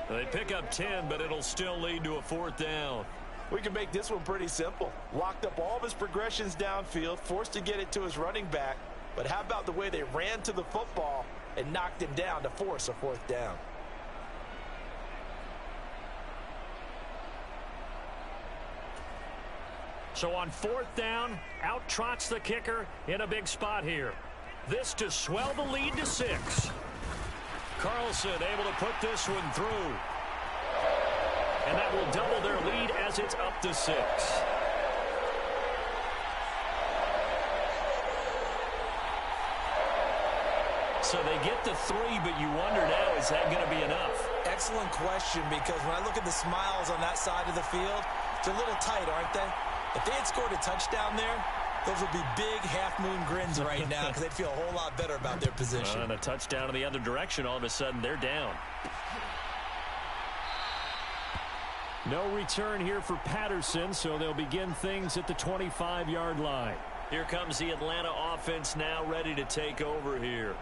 They pick up 10, but it'll still lead to a 4th down. We can make this one pretty simple. Locked up all of his progressions downfield, forced to get it to his running back. But how about the way they ran to the football and knocked him down to force a 4th down? So on 4th down, out trots the kicker in a big spot here. This to swell the lead to 6. Carlson able to put this one through. And that will double their lead as it's up to 6. So they get to 3, but you wonder now, is that going to be enough? Excellent question, because when I look at the smiles on that side of the field, it's a little tight, aren't they? If they had scored a touchdown there, those would be big half-moon grins right now because they'd feel a whole lot better about their position. And a touchdown in the other direction, all of a sudden they're down. No return here for Patterson, so they'll begin things at the 25-yard line. Here comes the Atlanta offense now ready to take over here.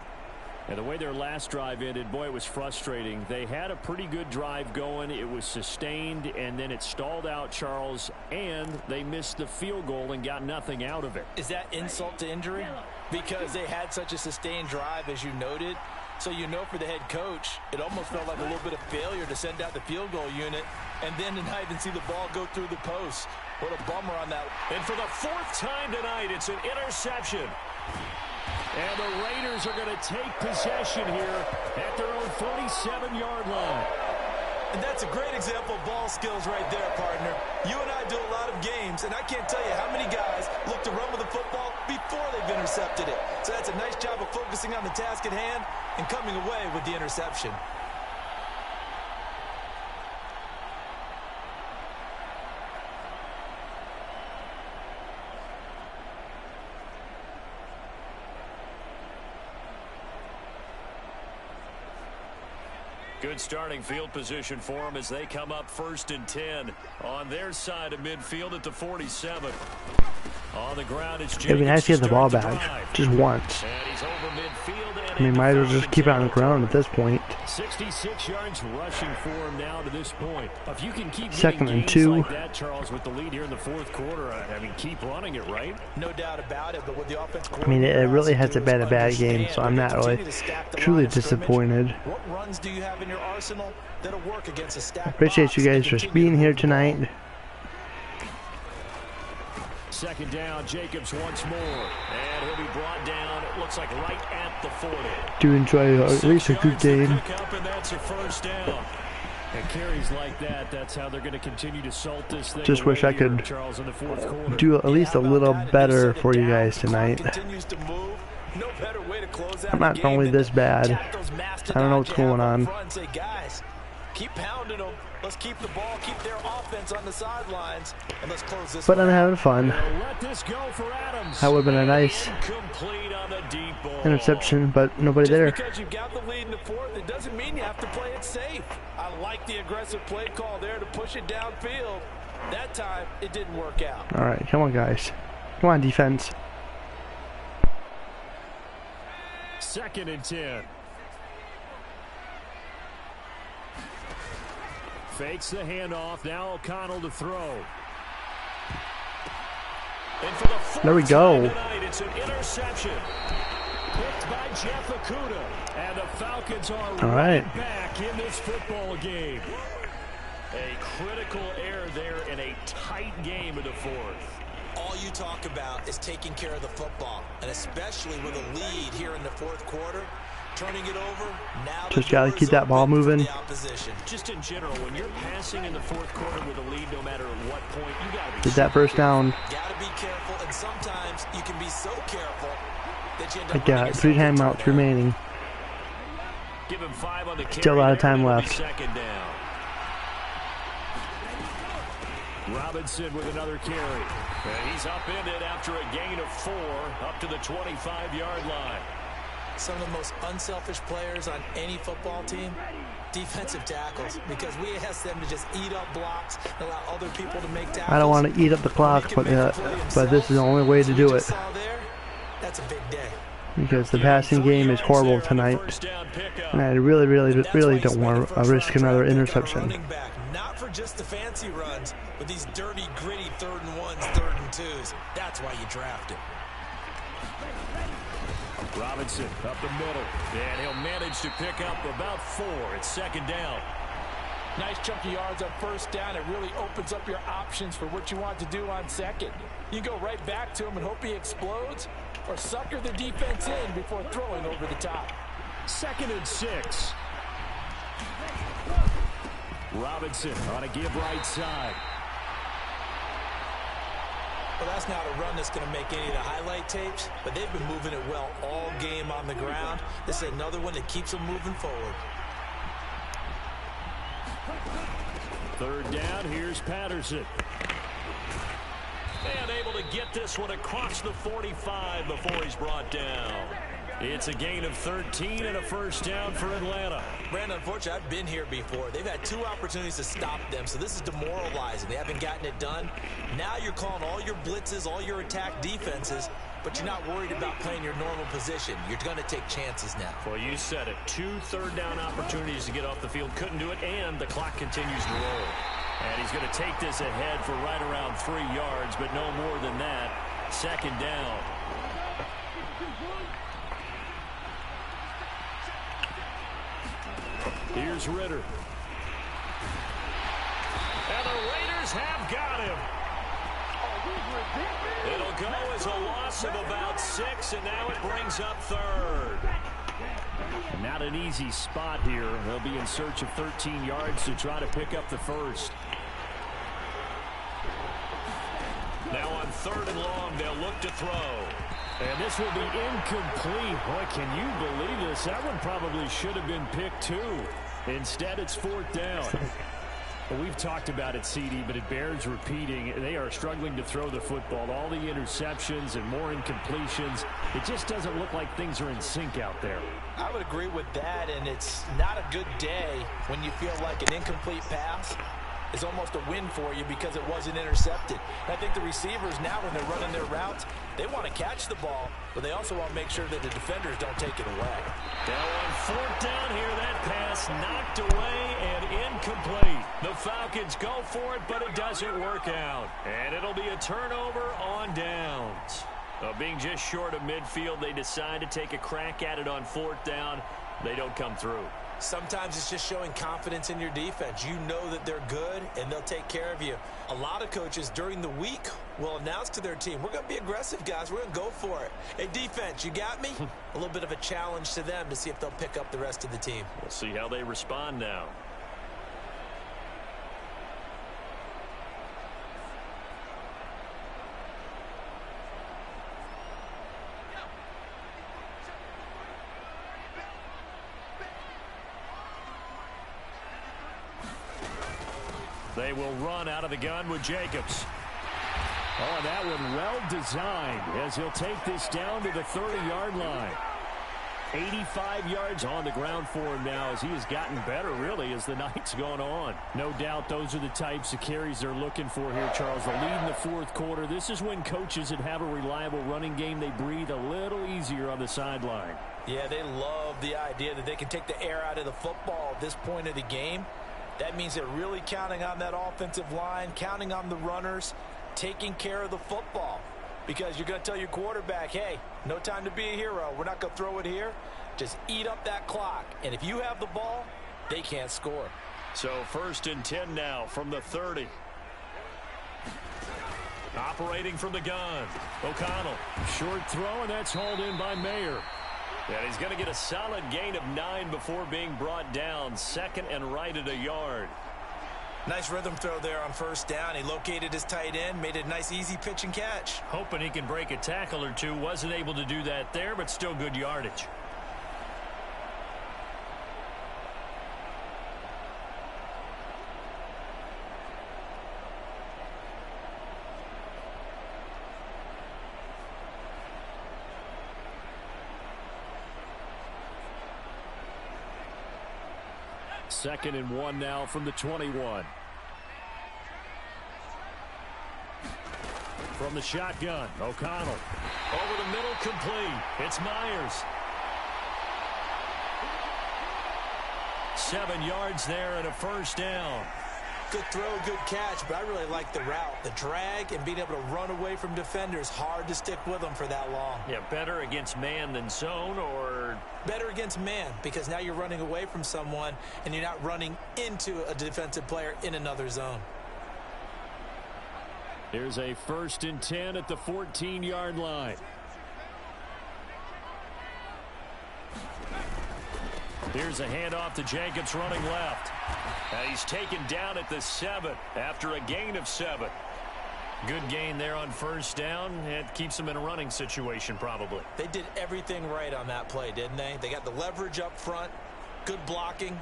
And the way their last drive ended, boy, it was frustrating. They had a pretty good drive going. It was sustained, and then it stalled out, Charles, and they missed the field goal and got nothing out of it. Is that insult to injury? Because they had such a sustained drive, as you noted. So you know for the head coach, it almost felt like a little bit of failure to send out the field goal unit and then to not even see the ball go through the post. What a bummer on that. And for the 4th time tonight, it's an interception. And the Raiders are going to take possession here at their own 47-yard line. And that's a great example of ball skills right there, partner. You and I do a lot of games, and I can't tell you how many guys look to run with the football before they've intercepted it. So that's a nice job of focusing on the task at hand and coming away with the interception. Good starting field position for them as they come up 1st and 10 on their side of midfield at the 47. On the ground, it's It'd be nice to get the ball back just once. And he's over midfield and I mean, might as well just keep it on the ground at this point. 66 yards rushing for him now to this point. If you can keep 2nd and 2 like that, Charles, with the lead here in the 4th quarter, I mean, keep running it, right? No doubt about it, but with the offense, I mean, it really hasn't been a bad game, so I'm not really truly disappointed. What runs do you have in your arsenal that'll work against a stacked Appreciate you guys for being here tonight. 2nd down, Jacobs once more. And he'll be brought down, it looks like right at the 40. Do enjoy at least a good game. And that's a 1st down. And carries like that, that's how they're going to continue to salt this thing. Just wish I could Charles, in the 4th quarter. do at least a little better for you guys tonight. I'm not only this bad. I don't know what's going on. Keep pounding them. Let's keep the ball, keep their offense on the sidelines, and let's close this. But I'm having fun. Let this go for Adams. That would have been a nice interception, but nobody there. Just because you've got the lead in the 4th, it doesn't mean you have to play it safe. I like the aggressive play call there to push it downfield. That time, it didn't work out. All right, come on, guys. Come on, defense. 2nd and 10. Fakes the handoff. Now O'Connell to throw. And for the there we go. Tonight, it's an interception. Picked by Jeff Okudah. And the Falcons are all right back in this football game. A critical error there in a tight game in the 4th. All you talk about is taking care of the football, and especially with a lead here in the 4th quarter. turning it over. Now just got to keep that ball moving. Just in general, when you're passing in the fourth quarter with a lead, no matter what point, you got to be Get that first down. Got to be careful, and sometimes you can be so careful that you end I up got 3 timeouts remaining. Give him 5 on the carry. Still a lot of time there, left. Second down. Robinson with another carry. And he's upended after a gain of 4 up to the 25-yard line. Some of the most unselfish players on any football team, defensive tackles, because we ask them to just eat up blocks and allow other people to make tackles. I don't want to eat up the clock, but this is the only way to do it. That's a big day. Because the passing game is horrible tonight, and I really don't want to risk another interception. Not for just the fancy runs, but these dirty, gritty 3rd and 1s, 3rd and 2s. That's why you draft it. Robinson up the middle, and he'll manage to pick up about 4. It's second down. Nice chunky yards on first down. It really opens up your options for what you want to do on second. You go right back to him and hope he explodes, or sucker the defense in before throwing over the top. 2nd and 6. Robinson on a give right side. Well, that's not a run that's going to make any of the highlight tapes, but they've been moving it well all game on the ground. This is another one that keeps them moving forward. 3rd down, here's Patterson. And able to get this one across the 45 before he's brought down. It's a gain of 13 and a first down for Atlanta. Brandon, unfortunately, I've been here before. They've had 2 opportunities to stop them, so this is demoralizing. They haven't gotten it done. Now you're calling all your blitzes, all your attack defenses, but you're not worried about playing your normal position. You're going to take chances now. Well, you said it. 2 third-down opportunities to get off the field. Couldn't do it, and the clock continues to roll. And he's going to take this ahead for right around 3 yards, but no more than that. Second down. Here's Ritter. And the Raiders have got him. It'll go as a loss of about 6, and now it brings up 3rd. Not an easy spot here. They'll be in search of 13 yards to try to pick up the first. Now on 3rd and long, they'll look to throw. And this will be incomplete. Boy, can you believe this? That one probably should have been picked too. Instead, it's 4th down. Well, we've talked about it, CD, but it bears repeating. They are struggling to throw the football. All the interceptions and more incompletions. It just doesn't look like things are in sync out there. I would agree with that, and it's not a good day when you feel like an incomplete pass is almost a win for you because it wasn't intercepted. And I think the receivers now, when they're running their routes, they want to catch the ball, but they also want to make sure that the defenders don't take it away. Now on 4th down here, that pass knocked away and incomplete. The Falcons go for it, but it doesn't work out. And it'll be a turnover on downs. Being just short of midfield, they decide to take a crack at it on 4th down. They don't come through. Sometimes it's just showing confidence in your defense. You know that they're good, and they'll take care of you. A lot of coaches during the week will announce to their team, we're going to be aggressive, guys. We're going to go for it. Hey, defense, you got me? A little bit of a challenge to them to see if they'll pick up the rest of the team. We'll see how they respond now. They will run out of the gun with Jacobs. Oh, that one well designed as he'll take this down to the 30-yard line. 85 yards on the ground for him now as he has gotten better, really, as the night's gone on. No doubt those are the types of carries they're looking for here, Charles. The lead in the 4th quarter. This is when coaches that have a reliable running game, they breathe a little easier on the sideline. Yeah, they love the idea that they can take the air out of the football at this point of the game. That means they're really counting on that offensive line, counting on the runners, taking care of the football. Because you're going to tell your quarterback, hey, no time to be a hero. We're not going to throw it here. Just eat up that clock. And if you have the ball, they can't score. So 1st and 10 now from the 30. Operating from the gun. O'Connell. Short throw, and that's hauled in by Mayer. And he's going to get a solid gain of 9 before being brought down. 2nd and right at a yard. Nice rhythm throw there on first down. He located his tight end, made it a nice easy pitch and catch. Hoping he can break a tackle or two. Wasn't able to do that there, but still good yardage. Second and 1 now from the 21. From the shotgun, O'Connell. Over the middle, complete. It's Myers. 7 yards there and a first down. Good throw, good catch, but I really like the route. The drag and being able to run away from defenders. Hard to stick with them for that long. Yeah, better against man than zone, or? Better against man, because now you're running away from someone and you're not running into a defensive player in another zone. Here's a 1st and 10 at the 14-yard line. Here's a handoff to Jacobs running left. And he's taken down at the 7 after a gain of 7. Good gain there on first down. It keeps them in a running situation probably. They did everything right on that play, didn't they? They got the leverage up front, good blocking,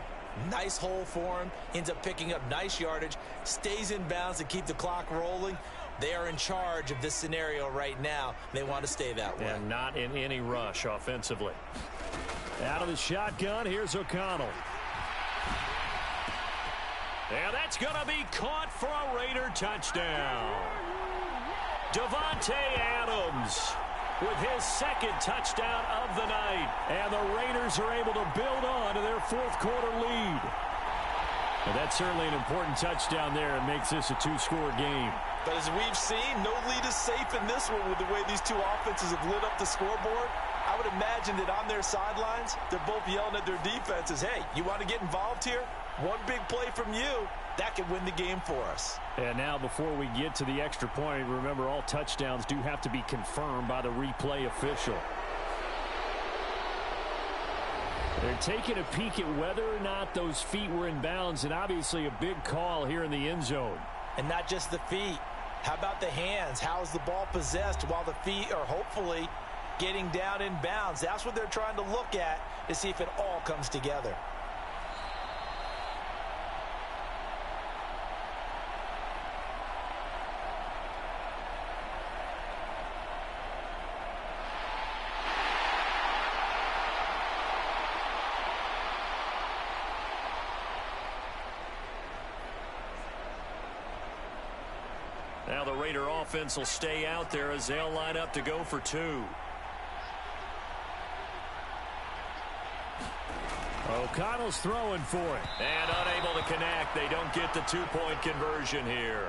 nice hole for him, ends up picking up nice yardage, stays in bounds to keep the clock rolling. They are in charge of this scenario right now. They want to stay that way. And not in any rush offensively. Out of the shotgun, here's O'Connell. And that's going to be caught for a Raider touchdown. Davante Adams with his 2nd touchdown of the night. And the Raiders are able to build on to their 4th quarter lead. And that's certainly an important touchdown there and makes this a 2-score game. But as we've seen, no lead is safe in this one with the way these two offenses have lit up the scoreboard. I would imagine that on their sidelines, they're both yelling at their defenses, hey, you want to get involved here? One big play from you, that could win the game for us. And now before we get to the extra point, remember all touchdowns do have to be confirmed by the replay official. They're taking a peek at whether or not those feet were in bounds, and obviously a big call here in the end zone. And not just the feet. How about the hands? How is the ball possessed while the feet are hopefully getting down in bounds? That's what they're trying to look at to see if it all comes together. Now the Raider offense will stay out there as they'll line up to go for 2. O'Connell's throwing for it. And unable to connect. They don't get the 2-point conversion here.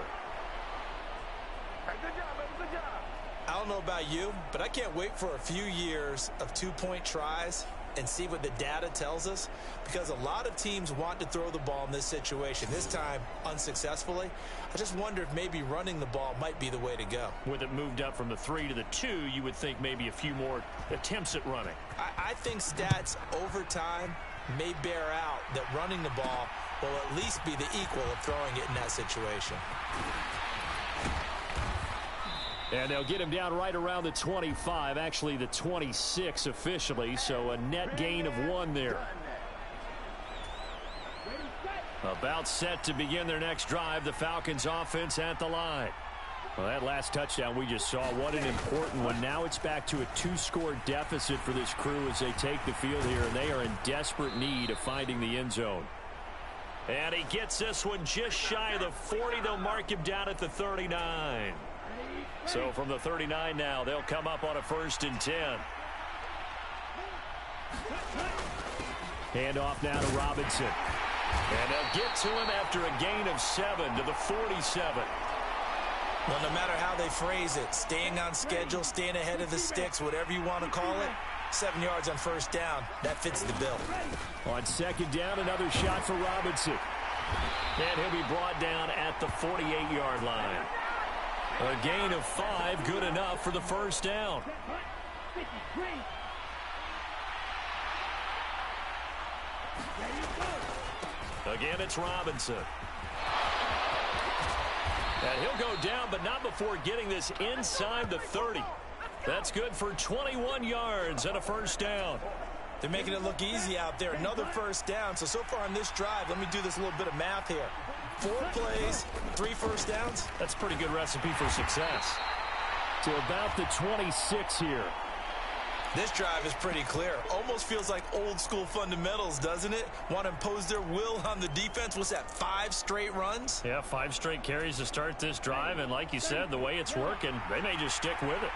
Good job. I don't know about you, but I can't wait for a few years of 2-point tries and see what the data tells us, because a lot of teams want to throw the ball in this situation. This time, unsuccessfully. I just wonder if maybe running the ball might be the way to go. With it moved up from the 3 to the 2, you would think maybe a few more attempts at running. I think stats over time may bear out that running the ball will at least be the equal of throwing it in that situation. And they'll get him down right around the 25, actually the 26 officially, so a net gain of 1 there. About set to begin their next drive, the Falcons offense at the line. Well, that last touchdown we just saw, what an important one. Now it's back to a 2-score deficit for this crew as they take the field here, and they are in desperate need of finding the end zone. And he gets this one just shy of the 40. They'll mark him down at the 39. So from the 39 now, they'll come up on a 1st and 10. Handoff now to Robinson. And they'll get to him after a gain of 7 to the 47. Well, no matter how they phrase it, staying on schedule, staying ahead of the sticks, whatever you want to call it, 7 yards on first down, that fits the bill. On 2nd down, another shot for Robinson. And he'll be brought down at the 48-yard line. A gain of 5, good enough for the first down. Again, it's Robinson. And he'll go down, but not before getting this inside the 30. That's good for 21 yards and a first down. They're making it look easy out there. Another first down. So far on this drive, let me do this little bit of math here. 4 plays, 3 first downs. That's a pretty good recipe for success. To about the 26 here. This drive is pretty clear. Almost feels like old school fundamentals, doesn't it? Want to impose their will on the defense. What's that, 5 straight runs? Yeah, 5 straight carries to start this drive. And like you said, the way it's working, they may just stick with it.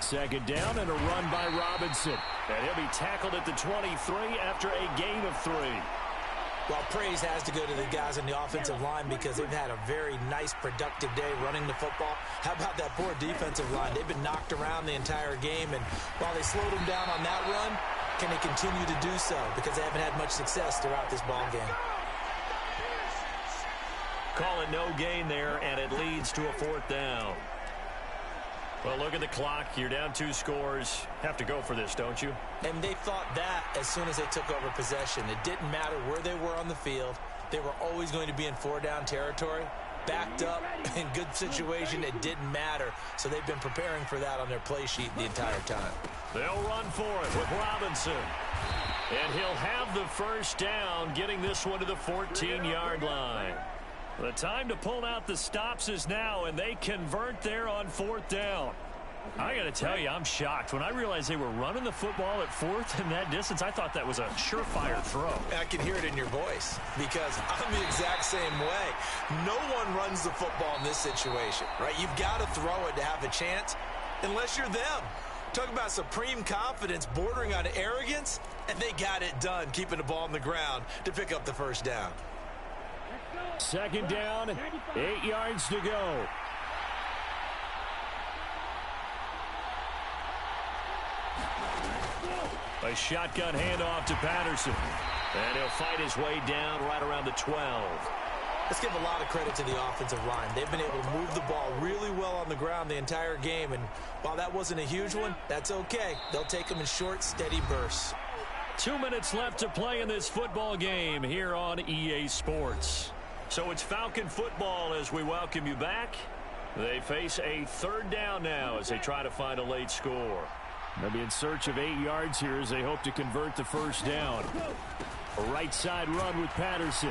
Second down and a run by Robinson. And he'll be tackled at the 23 after a gain of 3. Well, praise has to go to the guys on the offensive line because they've had a very nice, productive day running the football. How about that poor defensive line? They've been knocked around the entire game, and while they slowed them down on that run, can they continue to do so? Because they haven't had much success throughout this ball game. Call it no gain there, and it leads to a 4th down. Well, look at the clock. You're down 2 scores. Have to go for this, don't you? And they thought that as soon as they took over possession. It didn't matter where they were on the field. They were always going to be in 4-down territory. Backed up, in good situation, it didn't matter. So they've been preparing for that on their play sheet the entire time. They'll run for it with Robinson. And he'll have the first down, getting this one to the 14-yard line. The time to pull out the stops is now, and they convert there on 4th down. I got to tell you, I'm shocked. When I realized they were running the football at 4th in that distance, I thought that was a surefire throw. I can hear it in your voice because I'm the exact same way. No one runs the football in this situation, right? You've got to throw it to have a chance unless you're them. Talk about supreme confidence bordering on arrogance, and they got it done, keeping the ball on the ground to pick up the first down. Second down, 8 yards to go. A shotgun handoff to Patterson. And he'll fight his way down right around the 12. Let's give a lot of credit to the offensive line. They've been able to move the ball really well on the ground the entire game. And while that wasn't a huge one, that's okay. They'll take them in short, steady bursts. 2 minutes left to play in this football game here on EA Sports. So it's Falcon football as we welcome you back. They face a 3rd down now as they try to find a late score. They'll be in search of 8 yards here as they hope to convert the first down. A right side run with Patterson.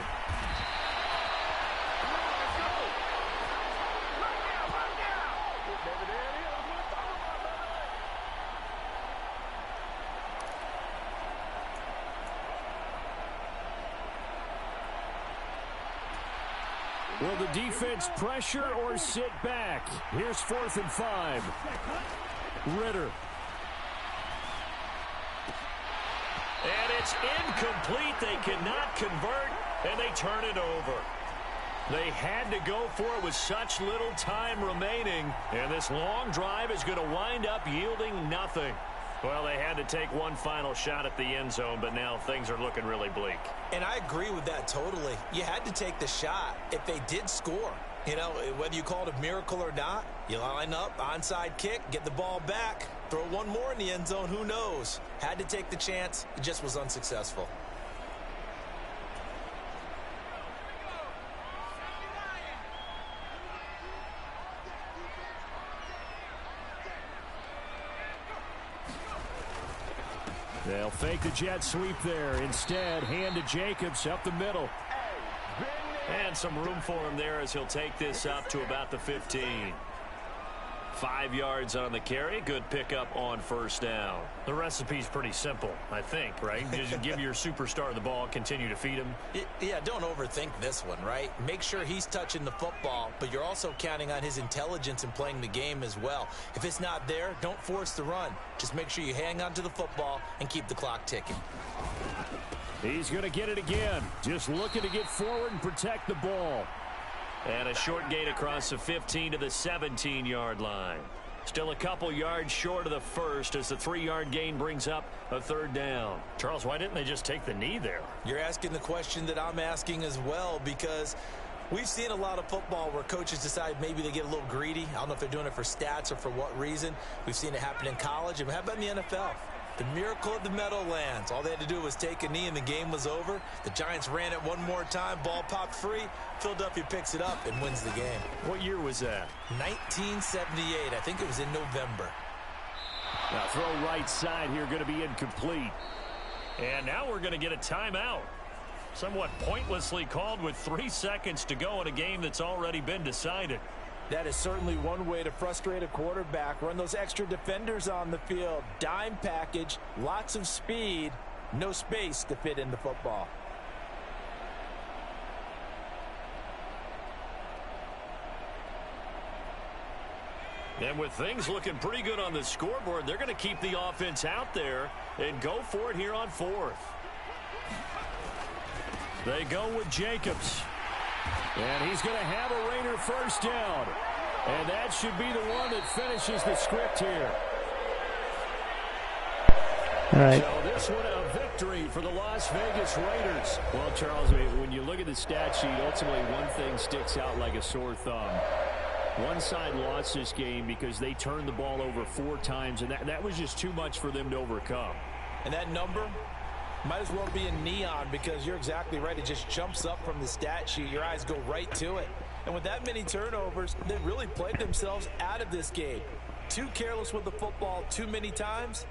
Will the defense pressure or sit back? Here's 4th and 5. Ritter. And it's incomplete. They cannot convert, and they turn it over. They had to go for it with such little time remaining, and this long drive is going to wind up yielding nothing. Well, they had to take one final shot at the end zone, but now things are looking really bleak. And I agree with that totally. You had to take the shot if they did score. You know, whether you call it a miracle or not, you line up, onside kick, get the ball back, throw one more in the end zone, who knows? Had to take the chance, it just was unsuccessful. They'll fake the jet sweep there. Instead, hand to Jacobs up the middle. And some room for him there as he'll take this up to about the 15. 5 yards on the carry. Good pickup on first down. The recipe's pretty simple, I think, right? Just give your superstar the ball, continue to feed him. Yeah, don't overthink this one, right? Make sure he's touching the football, but you're also counting on his intelligence in playing the game as well. If it's not there, don't force the run. Just make sure you hang on to the football and keep the clock ticking. He's going to get it again. Just looking to get forward and protect the ball. And a short gain across the 15 to the 17-yard line. Still a couple yards short of the first as the 3-yard gain brings up a third down. Charles, why didn't they just take the knee there? You're asking the question that I'm asking as well, because we've seen a lot of football where coaches decide maybe they get a little greedy. I don't know if they're doing it for stats or for what reason. We've seen it happen in college, and how about in the NFL? The miracle of the Meadowlands. All they had to do was take a knee and the game was over. The Giants ran it one more time. Ball popped free. Philadelphia picks it up and wins the game. What year was that? 1978. I think it was in November. Now throw right side here going to be incomplete. And now we're going to get a timeout. Somewhat pointlessly called with 3 seconds to go in a game that's already been decided. That is certainly one way to frustrate a quarterback. Run those extra defenders on the field. Dime package, lots of speed, no space to fit in the football. And with things looking pretty good on the scoreboard, they're going to keep the offense out there and go for it here on 4th. They go with Jacobs. And he's going to have a Raider first down. And that should be the one that finishes the script here. All right. So this one a victory for the Las Vegas Raiders. Well, Charles, when you look at the stat sheet, ultimately one thing sticks out like a sore thumb. One side lost this game because they turned the ball over 4 times, and that was just too much for them to overcome. And that number might as well be in neon because you're exactly right. It just jumps up from the stat sheet. Your eyes go right to it. And with that many turnovers, they really played themselves out of this game. Too careless with the football too many times.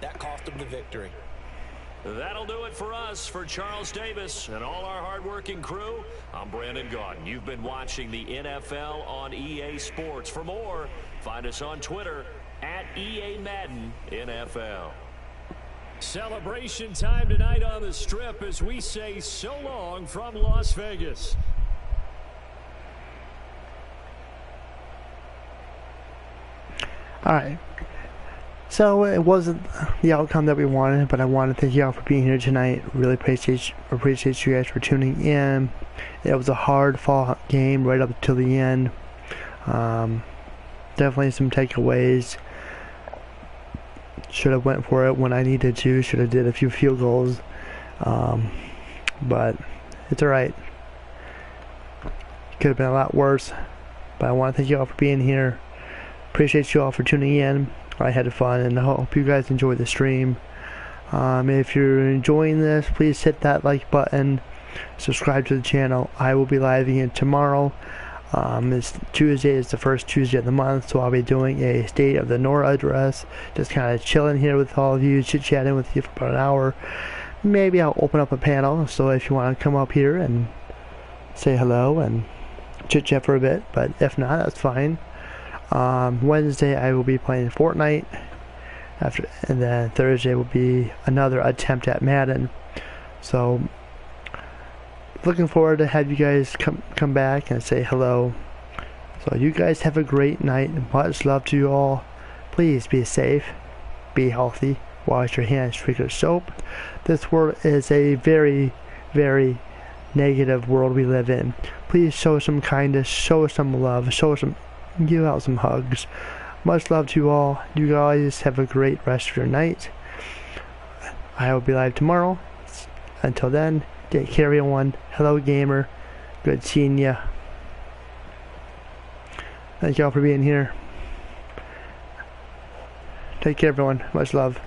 That cost them the victory. That'll do it for us. For Charles Davis and all our hardworking crew, I'm Brandon Gaudin. You've been watching the NFL on EA Sports. For more, find us on Twitter at EA Madden NFL. Celebration time tonight on the Strip as we say so long from Las Vegas. All right. So it wasn't the outcome that we wanted, but I want to thank you all for being here tonight. Really appreciate you guys for tuning in. It was a hard fought game right up to the end. Definitely some takeaways. Should have went for it when I needed to. Should have did a few field goals. But it's alright. Could have been a lot worse. But I want to thank you all for being here. Appreciate you all for tuning in. I had fun and I hope you guys enjoyed the stream. If you're enjoying this, please hit that like button. Subscribe to the channel. I will be live again tomorrow. This Tuesday is the first Tuesday of the month, so I'll be doing a State of the N.O.R.A. address. Just kind of chilling here with all of you, chit-chatting with you for about an hour. Maybe I'll open up a panel, so if you want to come up here and say hello and chit-chat for a bit, but if not, that's fine. Wednesday I will be playing Fortnite, and then Thursday will be another attempt at Madden. So looking forward to have you guys come back and say hello. So you guys have a great night. Much love to you all. Please be safe, be healthy, wash your hands, drink your soap. This world is a very, very negative world we live in. Please show some kindness, show some love, give out some hugs. Much love to you all. You guys have a great rest of your night. I will be live tomorrow. Until then, take care everyone. Hello gamer. Good seeing ya. Thank you all for being here. Take care everyone. Much love.